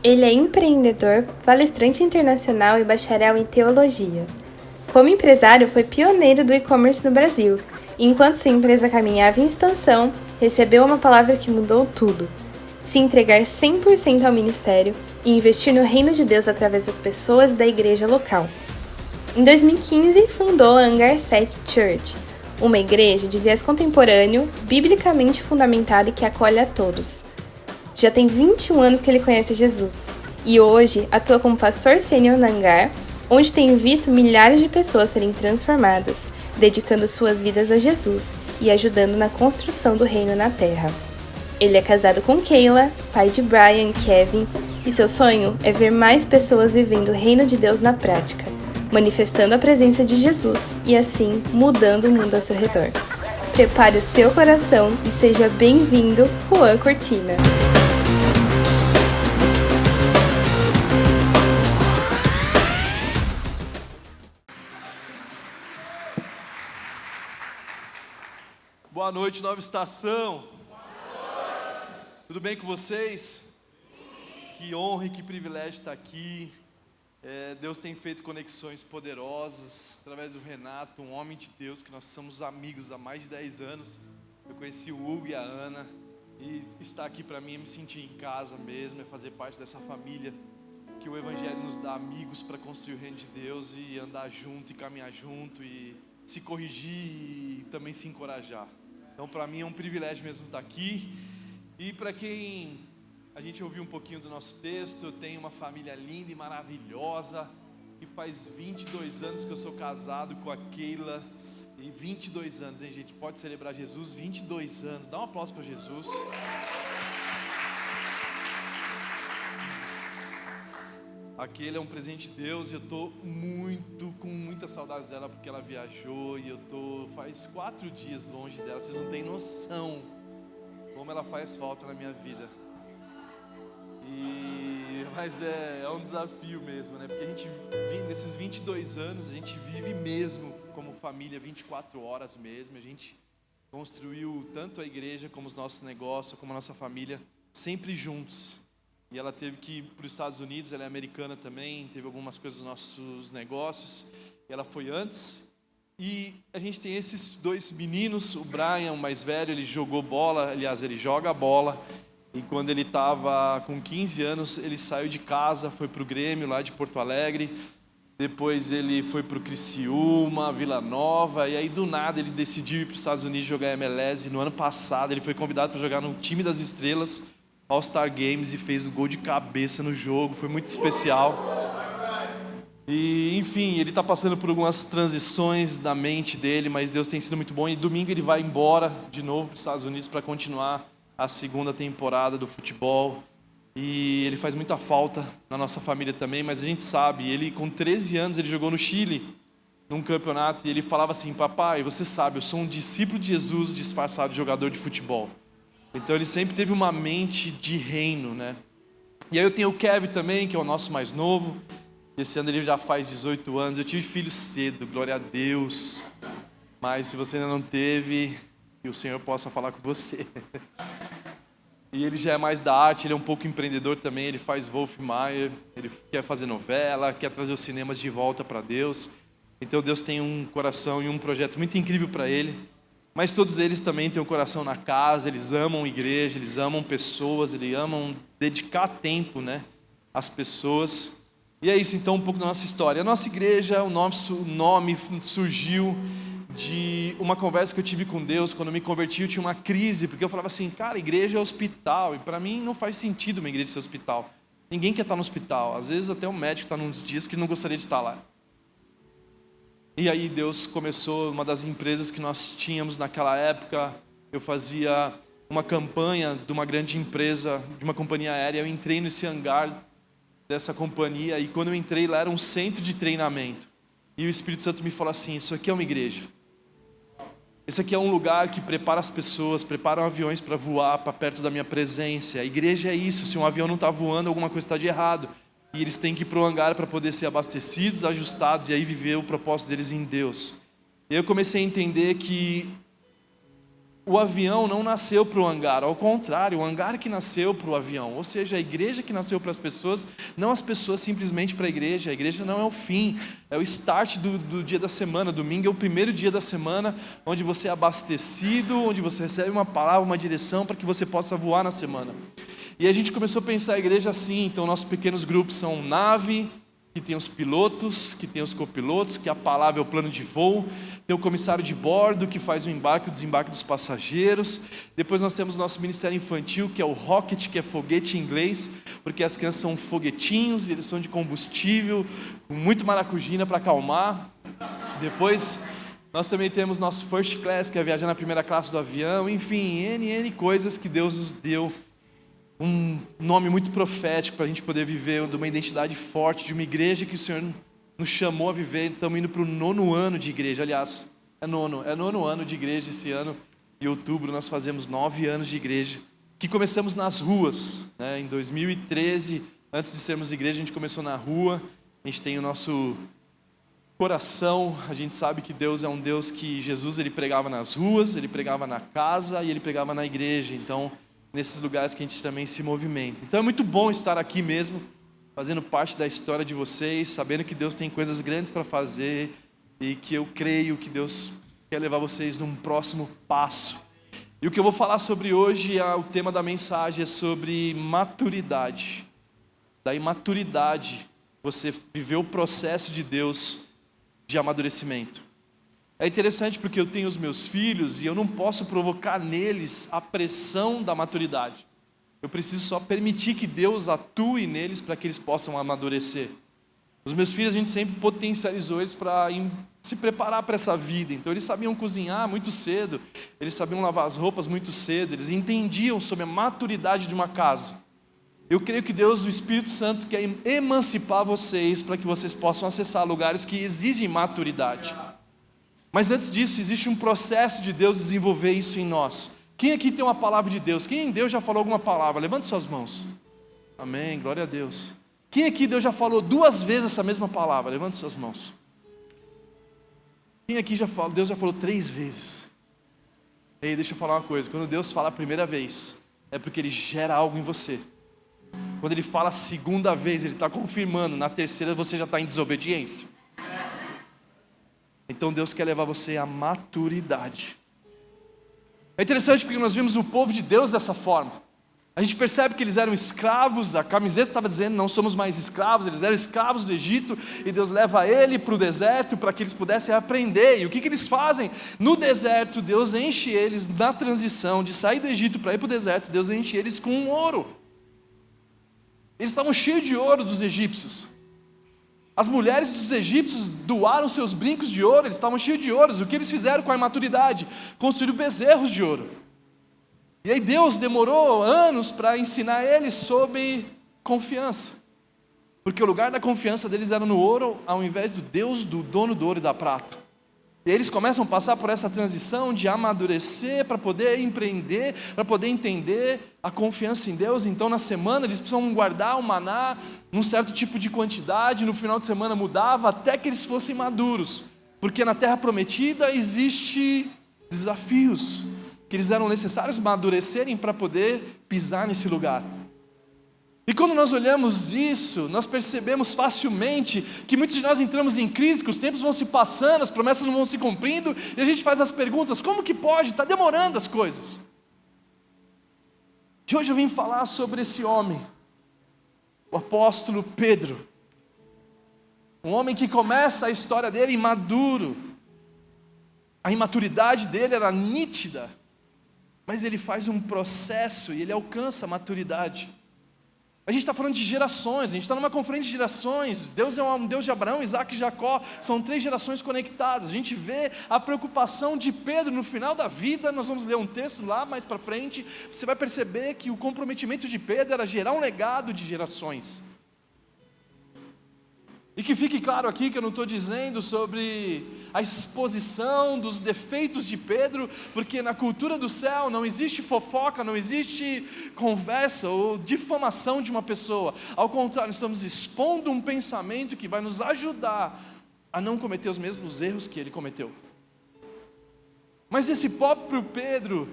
Ele é empreendedor, palestrante internacional e bacharel em teologia. Como empresário, foi pioneiro do e-commerce no Brasil, e enquanto sua empresa caminhava em expansão, recebeu uma palavra que mudou tudo: se entregar 100% ao ministério e investir no reino de Deus através das pessoas da igreja local. Em 2015, fundou a Hangar 7 Church, uma igreja de viés contemporâneo, biblicamente fundamentada e que acolhe a todos. Já tem 21 anos que ele conhece Jesus, e hoje atua como pastor sênior na Hangar, onde tem visto milhares de pessoas serem transformadas, dedicando suas vidas a Jesus e ajudando na construção do reino na Terra. Ele é casado com Keila, pai de Brian e Kevin, e seu sonho é ver mais pessoas vivendo o reino de Deus na prática, manifestando a presença de Jesus e assim mudando o mundo ao seu redor. Prepare o seu coração e seja bem-vindo, Juan Cortina. Boa noite, Nova Estação. Boa noite. Tudo bem com vocês? Sim. Que honra e que privilégio estar aqui. Deus tem feito conexões poderosas através do Renato, um homem de Deus que nós somos amigos há mais de 10 anos. Eu conheci o Hugo e a Ana, e estar aqui para mim é me sentir em casa mesmo, é fazer parte dessa família que o Evangelho nos dá, amigos para construir o reino de Deus e andar junto e caminhar junto e se corrigir e também se encorajar. Então, para mim é um privilégio mesmo estar aqui. E para quem a gente ouviu um pouquinho do nosso texto, eu tenho uma família linda e maravilhosa. E faz 22 anos que eu sou casado com a Keila. E 22 anos, hein, gente? Pode celebrar Jesus, 22 anos. Dá um aplauso para Jesus. A Keila é um presente de Deus e eu estou com muita saudade dela porque ela viajou e eu faz 4 dias longe dela. Vocês não têm noção como ela faz falta na minha vida. Mas é um desafio mesmo, né? Porque a gente, nesses 22 anos, a gente vive mesmo como família 24 horas mesmo. A gente construiu tanto a igreja como os nossos negócios, como a nossa família, sempre juntos. E ela teve que ir para os Estados Unidos, ela é americana também, teve algumas coisas dos nossos negócios. Ela foi antes. E a gente tem esses 2 meninos, o Brian, o mais velho, ele jogou bola, aliás, ele joga bola. E quando ele estava com 15 anos, ele saiu de casa, foi para o Grêmio, lá de Porto Alegre. Depois ele foi para o Criciúma, Vila Nova. E aí, do nada, ele decidiu ir para os Estados Unidos jogar MLS. E no ano passado, ele foi convidado para jogar no time das estrelas, All-Star Games, e fez o gol de cabeça no jogo. Foi muito especial. E, enfim, ele está passando por algumas transições na mente dele, mas Deus tem sido muito bom. E domingo ele vai embora de novo para os Estados Unidos para continuar a 2ª temporada do futebol. E ele faz muita falta na nossa família também, mas a gente sabe, ele com 13 anos, ele jogou no Chile, num campeonato, e ele falava assim: papai, você sabe, eu sou um discípulo de Jesus disfarçado de jogador de futebol. Então ele sempre teve uma mente de reino, né? E aí eu tenho o Kevin também, que é o nosso mais novo. Esse ano ele já faz 18 anos. Eu tive filho cedo, glória a Deus. Mas se você ainda não teve, que o Senhor possa falar com você. E ele já é mais da arte, ele é um pouco empreendedor também. Ele faz Wolf Mayer, ele quer fazer novela, quer trazer os cinemas de volta para Deus. Então Deus tem um coração e um projeto muito incrível para ele. Mas todos eles também têm um coração na casa, eles amam igreja, eles amam pessoas, eles amam dedicar tempo, né, às pessoas. E é isso então um pouco da nossa história. A nossa igreja, o nosso nome surgiu de uma conversa que eu tive com Deus. Quando eu me converti, eu tinha uma crise, porque eu falava assim: cara, igreja é hospital, e para mim não faz sentido uma igreja ser hospital. Ninguém quer estar no hospital, às vezes até o médico está nos dias que não gostaria de estar lá. E aí Deus começou, uma das empresas que nós tínhamos naquela época, eu fazia uma campanha de uma grande empresa, de uma companhia aérea. Eu entrei nesse hangar dessa companhia e quando eu entrei lá era um centro de treinamento. E o Espírito Santo me falou assim: isso aqui é uma igreja. Esse aqui é um lugar que prepara as pessoas, prepara aviões para voar para perto da minha presença. A igreja é isso, se um avião não está voando, alguma coisa está de errado. E eles têm que ir para o hangar para poder ser abastecidos, ajustados e aí viver o propósito deles em Deus. E eu comecei a entender que o avião não nasceu para o hangar, ao contrário, o hangar que nasceu para o avião. Ou seja, a igreja que nasceu para as pessoas, não as pessoas simplesmente para a igreja. A igreja não é o fim, é o start do dia da semana. Domingo é o primeiro dia da semana, onde você é abastecido, onde você recebe uma palavra, uma direção para que você possa voar na semana. E a gente começou a pensar a igreja assim. Então nossos pequenos grupos são nave, que tem os pilotos, que tem os copilotos, que a palavra é o plano de voo, tem o comissário de bordo, que faz o embarque e o desembarque dos passageiros. Depois nós temos nosso ministério infantil, que é o Rocket, que é foguete em inglês, porque as crianças são foguetinhos, e eles precisam de combustível, com muito maracujina para acalmar. Depois nós também temos nosso First Class, que é viajar na primeira classe do avião. Enfim, N coisas que Deus nos deu. Um nome muito profético para a gente poder viver de uma identidade forte, de uma igreja que o Senhor nos chamou a viver. Estamos indo para o 9º ano de igreja, aliás, é nono ano de igreja esse ano. Em outubro nós fazemos 9 anos de igreja, que começamos nas ruas, né? Em 2013, antes de sermos igreja, a gente começou na rua. A gente tem o nosso coração, a gente sabe que Deus é um Deus que Jesus ele pregava nas ruas, ele pregava na casa e ele pregava na igreja. Então nesses lugares que a gente também se movimenta. Então é muito bom estar aqui mesmo, fazendo parte da história de vocês, sabendo que Deus tem coisas grandes para fazer e que eu creio que Deus quer levar vocês num próximo passo. E o que eu vou falar sobre hoje, o tema da mensagem é sobre maturidade. Da imaturidade, você viver o processo de Deus de amadurecimento. É interessante porque eu tenho os meus filhos e eu não posso provocar neles a pressão da maturidade. Eu preciso só permitir que Deus atue neles para que eles possam amadurecer. Os meus filhos, a gente sempre potencializou eles para se preparar para essa vida. Então eles sabiam cozinhar muito cedo, eles sabiam lavar as roupas muito cedo, eles entendiam sobre a maturidade de uma casa. Eu creio que Deus, o Espírito Santo, quer emancipar vocês para que vocês possam acessar lugares que exigem maturidade. Mas antes disso, existe um processo de Deus desenvolver isso em nós. Quem aqui tem uma palavra de Deus? Quem em Deus já falou alguma palavra? Levante suas mãos. Amém, glória a Deus. Quem aqui Deus já falou 2 vezes essa mesma palavra? Levante suas mãos. Quem aqui Deus já falou 3 vezes? Ei, deixa eu falar uma coisa. Quando Deus fala a primeira vez, é porque Ele gera algo em você. Quando Ele fala a segunda vez, Ele está confirmando. Na terceira você já está em desobediência. Então Deus quer levar você à maturidade. É interessante porque nós vimos o povo de Deus dessa forma. A gente percebe que eles eram escravos, a camiseta estava dizendo não somos mais escravos, eles eram escravos do Egito, e Deus leva ele para o deserto para que eles pudessem aprender. E o que eles fazem? No deserto, Deus enche eles, na transição de sair do Egito para ir para o deserto, Deus enche eles com ouro. Eles estavam cheios de ouro dos egípcios. As mulheres dos egípcios doaram seus brincos de ouro, eles estavam cheios de ouro. O que eles fizeram com a imaturidade? Construíram bezerros de ouro. E aí Deus demorou anos para ensinar eles sobre confiança. Porque o lugar da confiança deles era no ouro, ao invés do Deus, do dono do ouro e da prata. E eles começam a passar por essa transição de amadurecer para poder empreender, para poder entender a confiança em Deus. Então na semana eles precisam guardar o maná num certo tipo de quantidade, no final de semana mudava até que eles fossem maduros. Porque na terra prometida existe desafios que eles eram necessários amadurecerem para poder pisar nesse lugar. E quando nós olhamos isso, nós percebemos facilmente que muitos de nós entramos em crise, que os tempos vão se passando, as promessas não vão se cumprindo, e a gente faz as perguntas, como que pode? Está demorando as coisas. E hoje eu vim falar sobre esse homem, o apóstolo Pedro. Um homem que começa a história dele imaduro. A imaturidade dele era nítida, mas ele faz um processo e ele alcança a maturidade. A gente está falando de gerações, a gente está numa conferência de gerações. Deus é um Deus de Abraão, Isaac e Jacó, são 3 gerações conectadas. A gente vê a preocupação de Pedro no final da vida. Nós vamos ler um texto lá mais para frente. Você vai perceber que o comprometimento de Pedro era gerar um legado de gerações. E que fique claro aqui que eu não estou dizendo sobre a exposição dos defeitos de Pedro, porque na cultura do céu não existe fofoca, não existe conversa ou difamação de uma pessoa. Ao contrário, estamos expondo um pensamento que vai nos ajudar a não cometer os mesmos erros que ele cometeu. Mas esse próprio Pedro,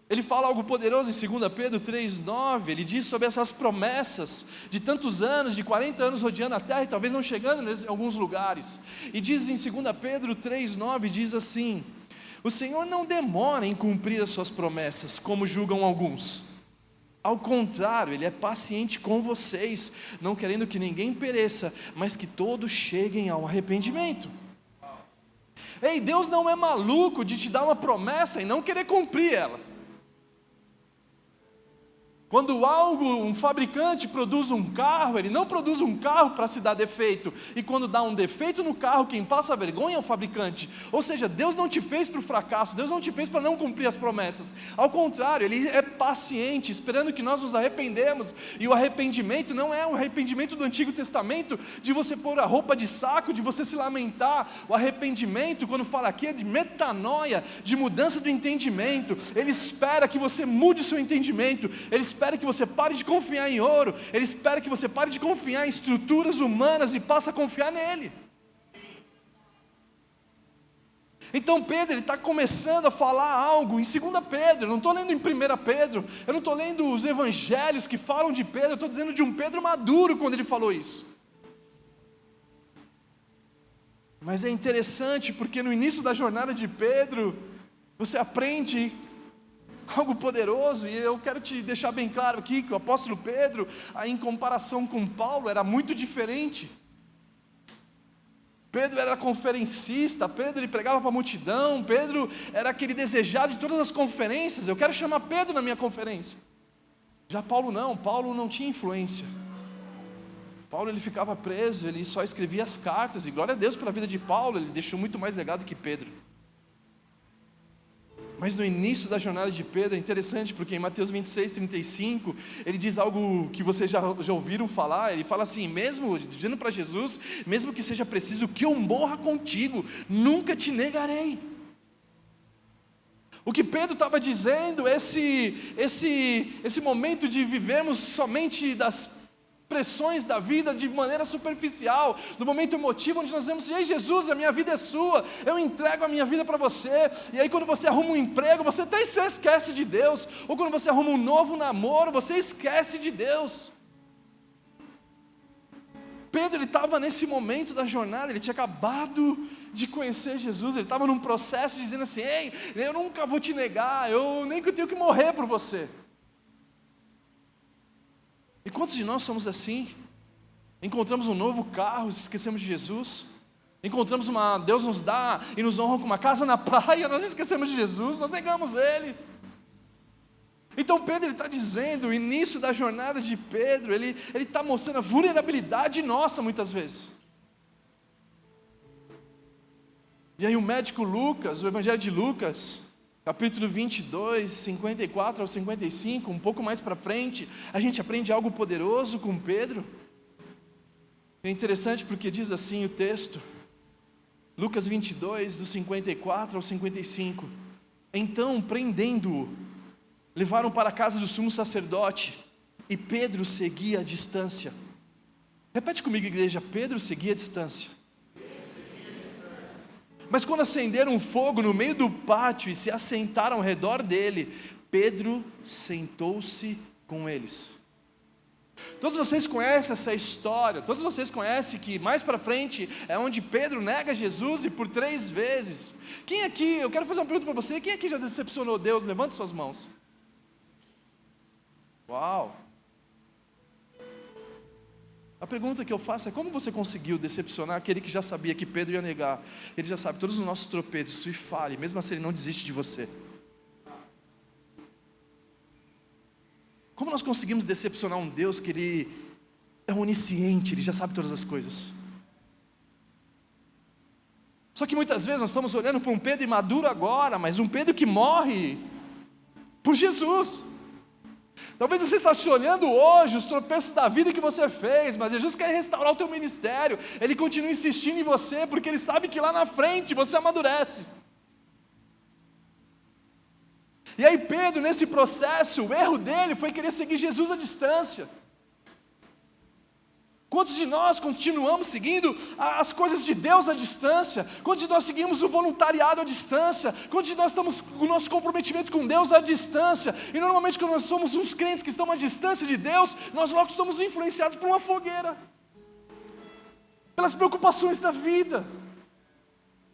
ele fala algo poderoso em 2 Pedro 3,9, ele diz sobre essas promessas de tantos anos, de 40 anos rodeando a terra e talvez não chegando em alguns lugares. E diz em 2 Pedro 3,9, diz assim: o Senhor não demora em cumprir as suas promessas, como julgam alguns. Ao contrário, Ele é paciente com vocês, não querendo que ninguém pereça, mas que todos cheguem ao arrependimento. Ei, Deus não é maluco de te dar uma promessa e não querer cumprir ela. Quando um fabricante produz um carro, ele não produz um carro para se dar defeito. E quando dá um defeito no carro, quem passa vergonha é o fabricante. Ou seja, Deus não te fez para o fracasso, Deus não te fez para não cumprir as promessas. Ao contrário, Ele é paciente, esperando que nós nos arrependemos. E o arrependimento não é o arrependimento do Antigo Testamento, de você pôr a roupa de saco, de você se lamentar. O arrependimento, quando fala aqui, é de metanoia, de mudança do entendimento. Ele espera que você mude o seu entendimento. Ele espera que você pare de confiar em ouro, Ele espera que você pare de confiar em estruturas humanas e passe a confiar nele. Então Pedro, ele está começando a falar algo em 2 Pedro, eu não estou lendo em 1 Pedro, eu não estou lendo os evangelhos que falam de Pedro, eu estou dizendo de um Pedro maduro quando ele falou isso. Mas é interessante porque no início da jornada de Pedro, você aprende algo poderoso, e eu quero te deixar bem claro aqui que o apóstolo Pedro, em comparação com Paulo, era muito diferente. Pedro era conferencista, Pedro ele pregava para a multidão, Pedro era aquele desejado de todas as conferências. Eu quero chamar Pedro na minha conferência. Já Paulo não tinha influência. Paulo ele ficava preso, ele só escrevia as cartas, e glória a Deus pela vida de Paulo, ele deixou muito mais legado que Pedro. Mas no início da jornada de Pedro é interessante, porque em Mateus 26:35, ele diz algo que vocês já ouviram falar. Ele fala assim, mesmo dizendo para Jesus, mesmo que seja preciso que eu morra contigo, nunca te negarei. O que Pedro estava dizendo, esse momento de vivermos somente das pressões da vida de maneira superficial, no momento emotivo onde nós dizemos, ei Jesus, a minha vida é sua, eu entrego a minha vida para você. E aí quando você arruma um emprego, você até se esquece de Deus, ou quando você arruma um novo namoro, você esquece de Deus. Pedro, ele estava nesse momento da jornada, ele tinha acabado de conhecer Jesus, ele estava num processo dizendo assim, ei, eu nunca vou te negar, nem que eu tenho que morrer por você. E quantos de nós somos assim? Encontramos um novo carro, esquecemos de Jesus. Encontramos Deus nos dá e nos honra com uma casa na praia, nós esquecemos de Jesus, nós negamos Ele. Então Pedro está dizendo, o início da jornada de Pedro, ele está mostrando a vulnerabilidade nossa muitas vezes. E aí o médico Lucas, o Evangelho de Lucas, capítulo 22, 54 ao 55, um pouco mais para frente, a gente aprende algo poderoso com Pedro. É interessante porque diz assim o texto, Lucas 22, do 54 ao 55. Então, prendendo-o, levaram para a casa do sumo sacerdote, e Pedro seguia à distância. Repete comigo, igreja, Pedro seguia à distância. Mas quando acenderam um fogo no meio do pátio e se assentaram ao redor dele, Pedro sentou-se com eles. Todos vocês conhecem essa história, todos vocês conhecem que mais para frente é onde Pedro nega Jesus e por 3 vezes. Quem aqui, eu quero fazer uma pergunta para você, quem aqui já decepcionou Deus? Levante suas mãos. Uau! A pergunta que eu faço é como você conseguiu decepcionar aquele que já sabia que Pedro ia negar? Ele já sabe todos os nossos tropeços e falha, mesmo assim ele não desiste de você. Como nós conseguimos decepcionar um Deus que Ele é onisciente, Ele já sabe todas as coisas? Só que muitas vezes nós estamos olhando para um Pedro imaduro agora, mas um Pedro que morre por Jesus. Talvez você esteja se olhando hoje, os tropeços da vida que você fez, mas Jesus quer restaurar o teu ministério. Ele continua insistindo em você, porque Ele sabe que lá na frente você amadurece. E aí Pedro, nesse processo, o erro dele foi querer seguir Jesus à distância. Quantos de nós continuamos seguindo as coisas de Deus à distância? Quantos de nós seguimos o voluntariado à distância? Quantos de nós estamos com o nosso comprometimento com Deus à distância? E normalmente quando nós somos uns crentes que estão à distância de Deus, nós logo estamos influenciados por uma fogueira, pelas preocupações da vida,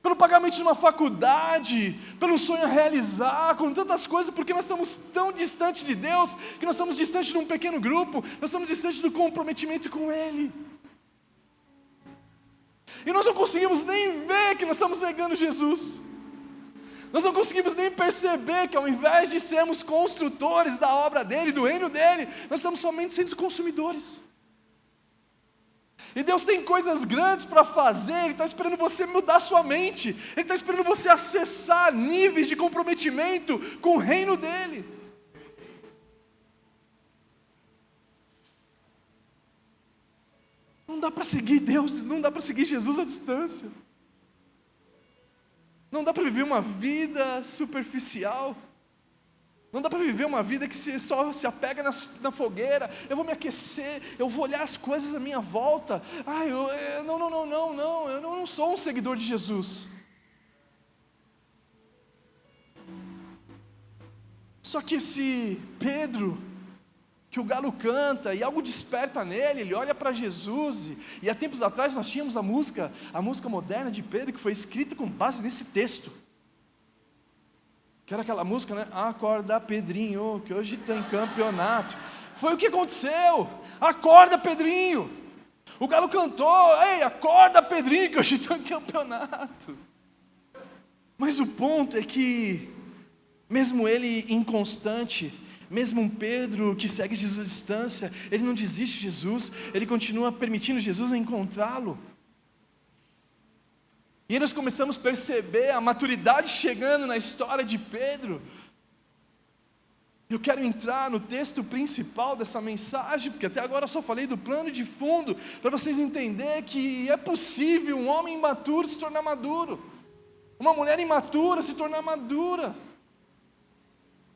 pelo pagamento de uma faculdade, pelo sonho a realizar, com tantas coisas, porque nós estamos tão distantes de Deus, que nós estamos distantes de um pequeno grupo, nós estamos distantes do comprometimento com Ele. E nós não conseguimos nem ver que nós estamos negando Jesus. Nós não conseguimos nem perceber que ao invés de sermos construtores da obra dEle, do reino dEle, nós estamos somente sendo consumidores. E Deus tem coisas grandes para fazer, Ele está esperando você mudar sua mente, Ele está esperando você acessar níveis de comprometimento com o reino dEle. Não dá para seguir Deus, não dá para seguir Jesus à distância. Não dá para viver uma vida superficial. Não dá para viver uma vida que só se apega na fogueira. Eu vou me aquecer, eu vou olhar as coisas à minha volta. Eu não sou um seguidor de Jesus. Só que esse Pedro, que o galo canta e algo desperta nele, ele olha para Jesus. E há tempos atrás nós tínhamos a música moderna de Pedro, que foi escrita com base nesse texto. Que era aquela música, né? Acorda Pedrinho, que hoje tem campeonato. Foi o que aconteceu. Acorda Pedrinho. O galo cantou, ei, acorda Pedrinho, que hoje tem campeonato. Mas o ponto é que, mesmo ele inconstante, mesmo um Pedro que segue Jesus à distância, ele não desiste de Jesus, ele continua permitindo Jesus encontrá-lo. E aí nós começamos a perceber a maturidade chegando na história de Pedro. Eu quero entrar no texto principal dessa mensagem, porque até agora eu só falei do plano de fundo, para vocês entenderem que é possível um homem imaturo se tornar maduro, uma mulher imatura se tornar madura,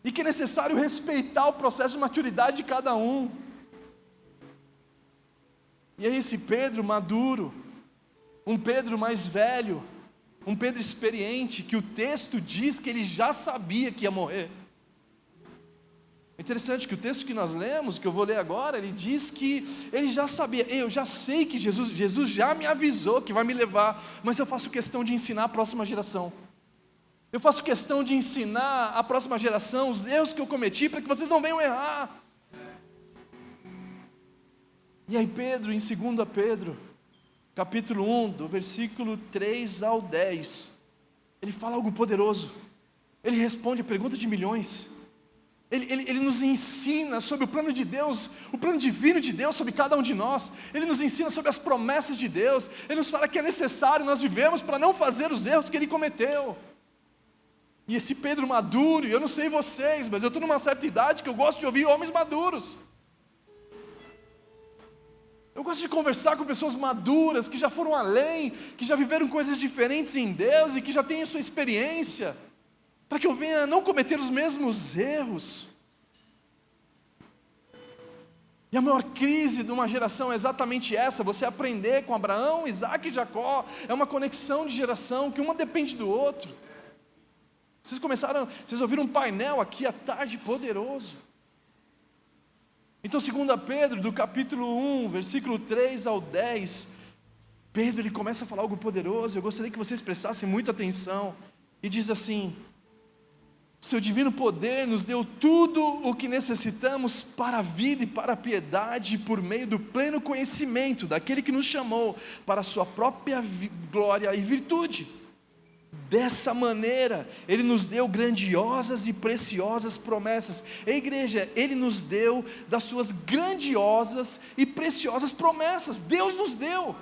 e que é necessário respeitar o processo de maturidade de cada um. E aí esse Pedro maduro, um Pedro mais velho, um Pedro experiente, que o texto diz que ele já sabia que ia morrer. É interessante que o texto que nós lemos, que eu vou ler agora, ele diz que ele já sabia, eu já sei que Jesus já me avisou que vai me levar, mas eu faço questão de ensinar a próxima geração. Eu faço questão de ensinar a próxima geração os erros que eu cometi, para que vocês não venham errar. E aí Pedro, em 2 Pedro, capítulo 1, do versículo 3 ao 10, ele fala algo poderoso, ele responde a pergunta de milhões, ele nos ensina sobre o plano de Deus, o plano divino de Deus sobre cada um de nós, ele nos ensina sobre as promessas de Deus, ele nos fala que é necessário nós vivemos para não fazer os erros que ele cometeu. E esse Pedro maduro, e eu não sei vocês, mas eu estou numa certa idade que eu gosto de ouvir homens maduros. Eu gosto de conversar com pessoas maduras, que já foram além, que já viveram coisas diferentes em Deus e que já têm a sua experiência, para que eu venha não cometer os mesmos erros. E a maior crise de uma geração é exatamente essa, você aprender com Abraão, Isaac e Jacó, é uma conexão de geração, que uma depende do outro. Vocês ouviram um painel aqui à tarde poderoso. Então 2 Pedro, do capítulo 1, versículo 3 ao 10, Pedro ele começa a falar algo poderoso, eu gostaria que vocês prestassem muita atenção, e diz assim: seu divino poder nos deu tudo o que necessitamos para a vida e para a piedade, por meio do pleno conhecimento daquele que nos chamou para a sua própria glória e virtude. dessa maneira, Ele nos deu grandiosas e preciosas promessas. Ei, igreja, Ele nos deu das suas grandiosas e preciosas promessas. Deus nos deu,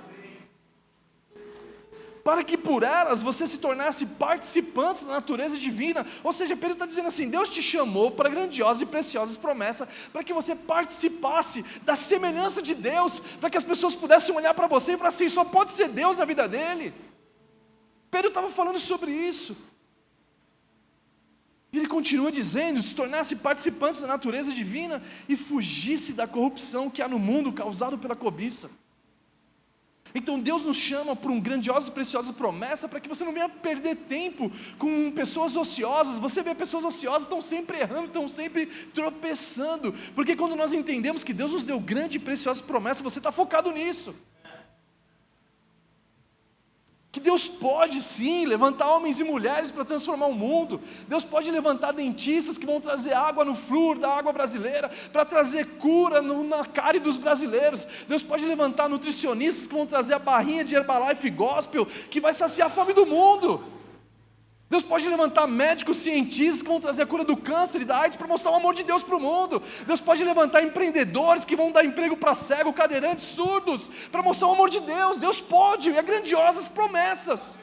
para que por elas você se tornasse participantes da natureza divina. Ou seja, Pedro está dizendo assim: Deus te chamou para grandiosas e preciosas promessas, para que você participasse da semelhança de Deus, para que as pessoas pudessem olhar para você e falar assim: só pode ser Deus na vida dele. Pedro estava falando sobre isso. E ele continua dizendo: se tornasse participantes da natureza divina e fugisse da corrupção que há no mundo causado pela cobiça. Então Deus nos chama por uma grandiosa e preciosa promessa, para que você não venha perder tempo com pessoas ociosas. Você vê pessoas ociosas, estão sempre errando, estão sempre tropeçando, porque quando nós entendemos que Deus nos deu grande e preciosa promessa, você está focado nisso. Que Deus pode sim levantar homens e mulheres para transformar o mundo. Deus pode levantar dentistas que vão trazer água no flúor da água brasileira, para trazer cura na cárie dos brasileiros. Deus pode levantar nutricionistas que vão trazer a barrinha de Herbalife Gospel, que vai saciar a fome do mundo. Deus pode levantar médicos, cientistas que vão trazer a cura do câncer e da AIDS, para mostrar o amor de Deus para o mundo. Deus pode levantar empreendedores que vão dar emprego para cegos, cadeirantes, surdos, para mostrar o amor de Deus. Deus pode, e é grandiosas promessas.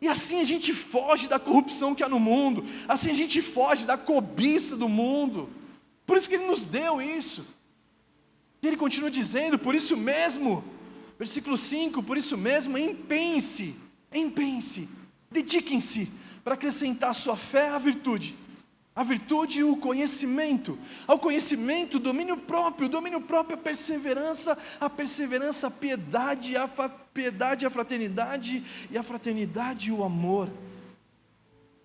E assim a gente foge da corrupção que há no mundo, assim a gente foge da cobiça do mundo. Por isso que Ele nos deu isso. E Ele continua dizendo: por isso mesmo, versículo 5, por isso mesmo, empenhem-se, dediquem-se para acrescentar à sua fé a virtude o conhecimento, ao conhecimento o domínio próprio a perseverança, a piedade, a piedade a fraternidade, e a fraternidade o amor.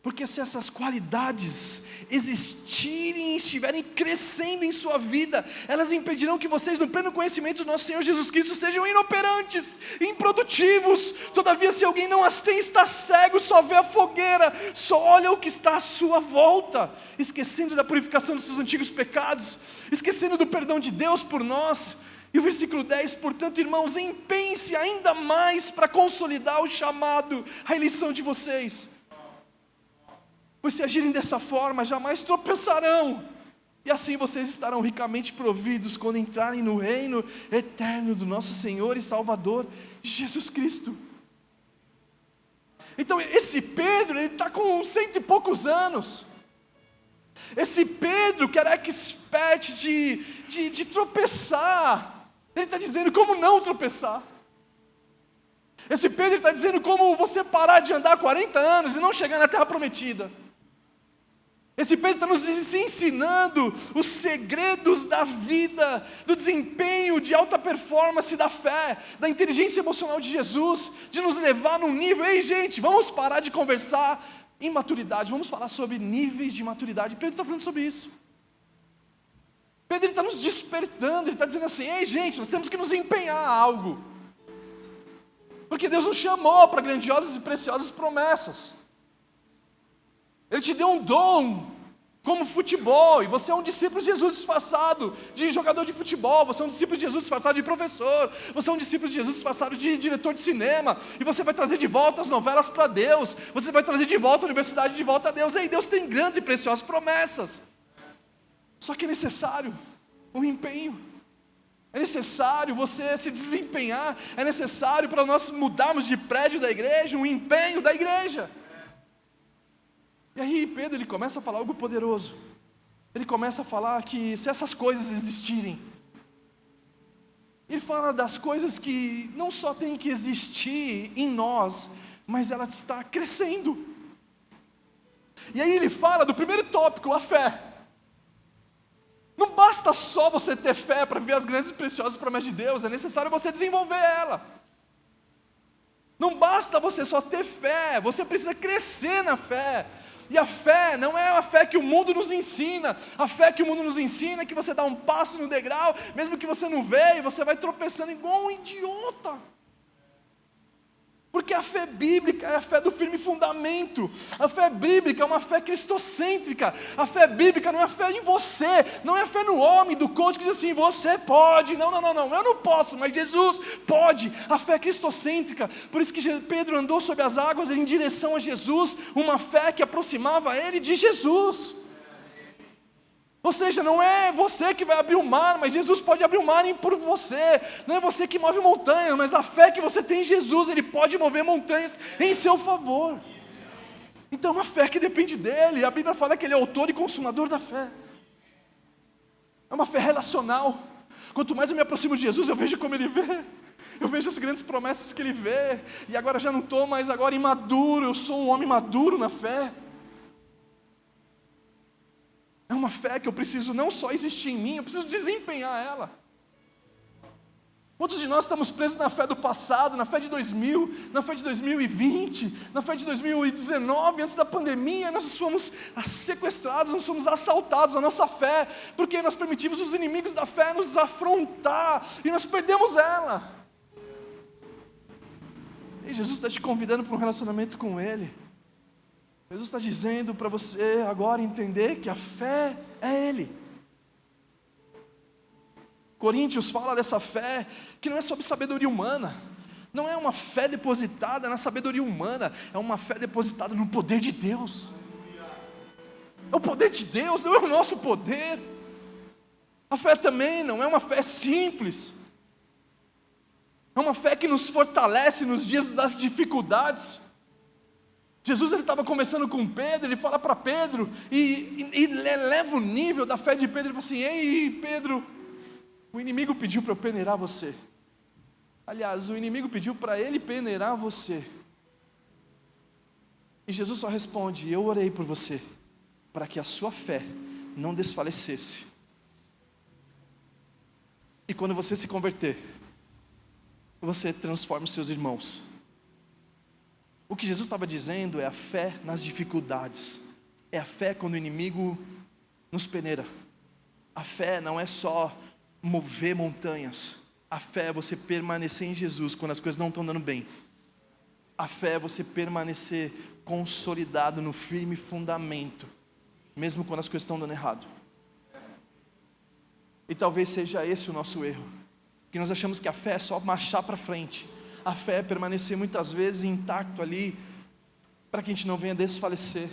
Porque se essas qualidades existirem e estiverem crescendo em sua vida, elas impedirão que vocês, no pleno conhecimento do nosso Senhor Jesus Cristo, sejam inoperantes, improdutivos. Todavia, se alguém não as tem, está cego, só vê a fogueira, só olha o que está à sua volta, esquecendo da purificação dos seus antigos pecados, esquecendo do perdão de Deus por nós. E o versículo 10, portanto, irmãos, empenhem-se ainda mais para consolidar o chamado, a eleição de vocês. Pois se agirem dessa forma, jamais tropeçarão, e assim vocês estarão ricamente providos quando entrarem no reino eterno do nosso Senhor e Salvador, Jesus Cristo. Então esse Pedro, ele está com 100 e poucos anos. Esse Pedro, que era expert de tropeçar, ele está dizendo como não tropeçar. Esse Pedro está dizendo como você parar de andar 40 anos e não chegar na terra prometida. Esse Pedro está nos ensinando os segredos da vida, do desempenho de alta performance da fé, da inteligência emocional de Jesus, de nos levar num nível. Ei, gente, vamos parar de conversar em maturidade, vamos falar sobre níveis de maturidade. Pedro está falando sobre isso. Pedro está nos despertando, ele está dizendo assim: ei, gente, nós temos que nos empenhar a algo, porque Deus nos chamou para grandiosas e preciosas promessas. Ele te deu um dom, como futebol, e você é um discípulo de Jesus disfarçado de jogador de futebol, você é um discípulo de Jesus disfarçado de professor, você é um discípulo de Jesus disfarçado de diretor de cinema, e você vai trazer de volta as novelas para Deus, você vai trazer de volta a universidade de volta a Deus. Ei, Deus tem grandes e preciosas promessas, só que é necessário um empenho, é necessário você se desempenhar, é necessário para nós mudarmos de prédio da igreja, um empenho da igreja. E aí Pedro, ele começa a falar algo poderoso. Ele começa a falar que se essas coisas existirem, ele fala das coisas que não só tem que existir em nós, mas ela está crescendo. E aí ele fala do primeiro tópico, a fé. Não basta só você ter fé para ver as grandes e preciosas promessas de Deus, é necessário você desenvolver ela. Não basta você só ter fé, você precisa crescer na fé. E a fé não é a fé que o mundo nos ensina. A fé que o mundo nos ensina é que você dá um passo no degrau, mesmo que você não veja, você vai tropeçando igual um idiota. Porque a fé bíblica é a fé do firme fundamento. A fé bíblica é uma fé cristocêntrica. A fé bíblica não é fé em você, não é fé no homem, do coach que diz assim, você pode. Não, eu não posso, mas Jesus pode. A fé é cristocêntrica. Por isso que Pedro andou sobre as águas em direção a Jesus, uma fé que aproximava ele de Jesus. Ou seja, não é você que vai abrir o mar, mas Jesus pode abrir o mar por você. Não é você que move montanhas, mas a fé que você tem em Jesus, Ele pode mover montanhas em seu favor. Então é uma fé que depende dEle. A Bíblia fala que Ele é autor e consumador da fé. É uma fé relacional. Quanto mais eu me aproximo de Jesus, eu vejo como Ele vê. Eu vejo as grandes promessas que Ele vê. E agora já não estou mais agora imaduro, eu sou um homem maduro na fé. É uma fé que eu preciso não só existir em mim, eu preciso desempenhar ela. Muitos de nós estamos presos na fé do passado, na fé de 2000, na fé de 2020, na fé de 2019, antes da pandemia, nós fomos sequestrados, nós fomos assaltados, a nossa fé, porque nós permitimos os inimigos da fé nos afrontar, e nós perdemos ela. E Jesus está te convidando para um relacionamento com Ele. Jesus está dizendo para você agora entender que a fé é Ele. Coríntios fala dessa fé que não é sobre sabedoria humana, não é uma fé depositada na sabedoria humana, é uma fé depositada no poder de Deus. É o poder de Deus, não é o nosso poder. A fé também não é uma fé simples, é uma fé que nos fortalece nos dias das dificuldades. Jesus estava conversando com Pedro, ele fala para Pedro, e eleva o nível da fé de Pedro, ele fala assim, ei Pedro, o inimigo pediu para eu peneirar você. Aliás, o inimigo pediu para ele peneirar você. E Jesus só responde, eu orei por você, para que a sua fé não desfalecesse. E quando você se converter, você transforma os seus irmãos. O que Jesus estava dizendo é a fé nas dificuldades. É a fé quando o inimigo nos peneira. A fé não é só mover montanhas. A fé é você permanecer em Jesus quando as coisas não estão dando bem. A fé é você permanecer consolidado no firme fundamento, mesmo quando as coisas estão dando errado. E talvez seja esse o nosso erro, que nós achamos que a fé é só marchar para frente. A fé é permanecer muitas vezes intacto ali, para que a gente não venha desfalecer.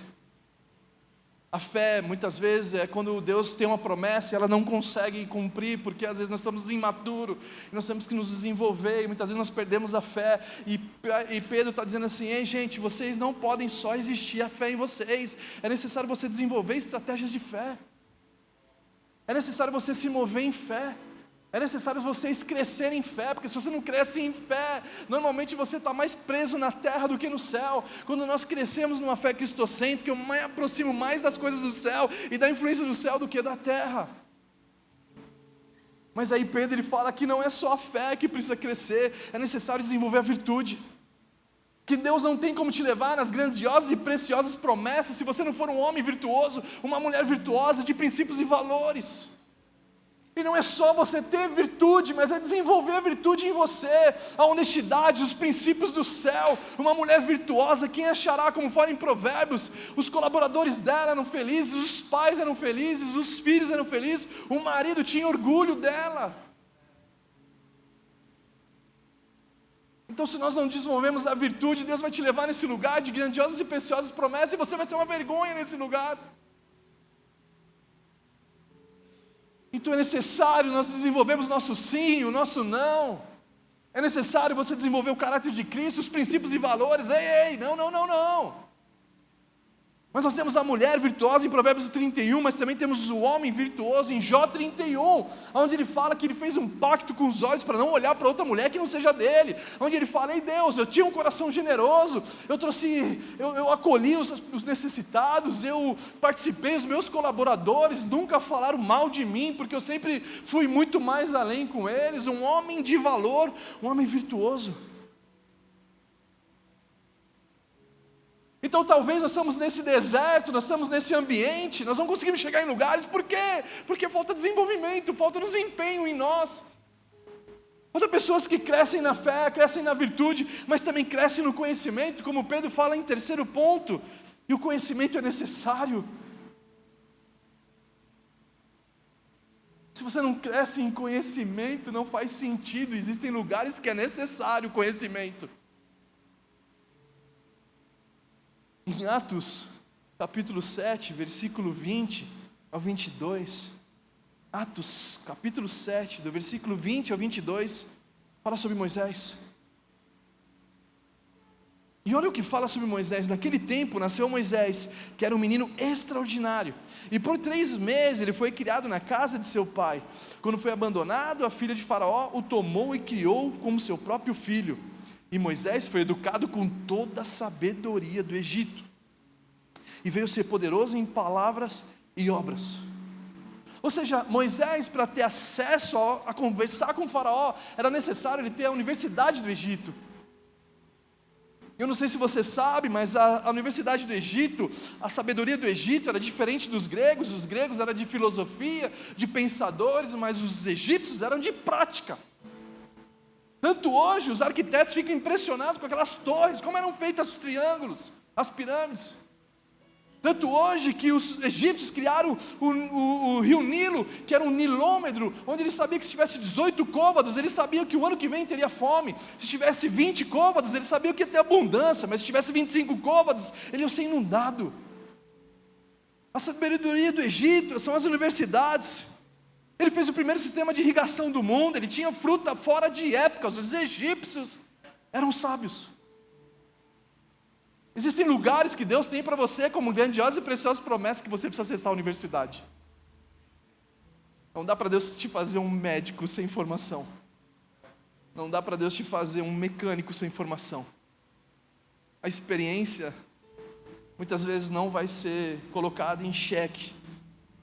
A fé muitas vezes é quando Deus tem uma promessa e ela não consegue cumprir, porque às vezes nós estamos imaturos, e nós temos que nos desenvolver, e muitas vezes nós perdemos a fé, e Pedro está dizendo assim, ei gente, vocês não podem só existir a fé em vocês, é necessário você desenvolver estratégias de fé, é necessário você se mover em fé, é necessário vocês crescerem em fé, porque se você não cresce em fé, normalmente você está mais preso na terra do que no céu. Quando nós crescemos numa fé cristocêntrica, eu me aproximo mais das coisas do céu e da influência do céu do que da terra. Mas aí Pedro ele fala que não é só a fé que precisa crescer, é necessário desenvolver a virtude. Que Deus não tem como te levar nas grandiosas e preciosas promessas se você não for um homem virtuoso, uma mulher virtuosa de princípios e valores. E não é só você ter virtude, mas é desenvolver a virtude em você, a honestidade, os princípios do céu. Uma mulher virtuosa, quem achará, como fala em Provérbios, os colaboradores dela eram felizes, os pais eram felizes, os filhos eram felizes, o marido tinha orgulho dela. Então se nós não desenvolvemos a virtude, Deus vai te levar nesse lugar de grandiosas e preciosas promessas, e você vai ser uma vergonha nesse lugar. Então é necessário nós desenvolvermos nosso sim, o nosso não. É necessário você desenvolver o caráter de Cristo, os princípios e valores. Ei, não. Mas nós temos a mulher virtuosa em Provérbios 31, mas também temos o homem virtuoso em Jó 31, onde ele fala que ele fez um pacto com os olhos para não olhar para outra mulher que não seja dele, onde ele fala, ei Deus, eu tinha um coração generoso, eu acolhi os necessitados, eu participei, os meus colaboradores nunca falaram mal de mim, porque eu sempre fui muito mais além com eles, um homem de valor, um homem virtuoso. Então talvez nós estamos nesse deserto, nós estamos nesse ambiente, nós não conseguimos chegar em lugares, por quê? Porque falta desenvolvimento, falta desempenho em nós. Outras pessoas que crescem na fé, crescem na virtude, mas também crescem no conhecimento, como Pedro fala em terceiro ponto, e o conhecimento é necessário. Se você não cresce em conhecimento, não faz sentido, existem lugares que é necessário conhecimento. Em Atos, capítulo 7, versículo 20 ao 22, Atos, capítulo 7, do versículo 20 ao 22, fala sobre Moisés. E olha o que fala sobre Moisés. Naquele tempo nasceu Moisés, que era um menino extraordinário, e por 3 meses ele foi criado na casa de seu pai. Quando foi abandonado, a filha de Faraó o tomou e criou como seu próprio filho. E Moisés foi educado com toda a sabedoria do Egito, e veio ser poderoso em palavras e obras. Ou seja, Moisés, para ter acesso a conversar com o Faraó, era necessário ele ter a Universidade do Egito. Eu não sei se você sabe, mas a Universidade do Egito, a sabedoria do Egito era diferente dos gregos. Os gregos eram de filosofia, de pensadores, mas os egípcios eram de prática. Tanto hoje, os arquitetos ficam impressionados com aquelas torres, como eram feitas os triângulos, as pirâmides. Tanto hoje que os egípcios criaram o rio Nilo, que era um nilômetro, onde eles sabiam que se tivesse 18 côvados, eles sabiam que o ano que vem teria fome. Se tivesse 20 côvados, eles sabiam que ia ter abundância, mas se tivesse 25 côvados, eles iam ser inundados. A sabedoria do Egito são as universidades. Ele fez o primeiro sistema de irrigação do mundo, ele tinha fruta fora de épocas. Os egípcios eram sábios. Existem lugares que Deus tem para você como grandiosas e preciosas promessas que você precisa acessar a universidade. Não dá para Deus te fazer um médico sem formação. Não dá para Deus te fazer um mecânico sem formação. A experiência muitas vezes não vai ser colocada em xeque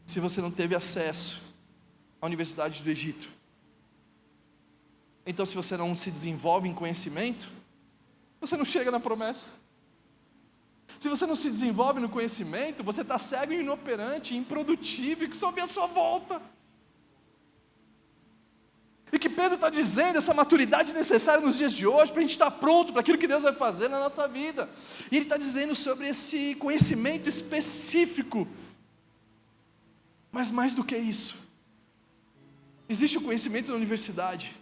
se você não teve acesso à Universidade do Egito. Então, se você não se desenvolve em conhecimento, você não chega na promessa. Se você não se desenvolve no conhecimento, você está cego e inoperante, improdutivo, e que só vê a sua volta. E que Pedro está dizendo, essa maturidade necessária nos dias de hoje, para a gente estar pronto para aquilo que Deus vai fazer na nossa vida. E ele está dizendo sobre esse conhecimento específico. Mas mais do que isso, existe o conhecimento na universidade,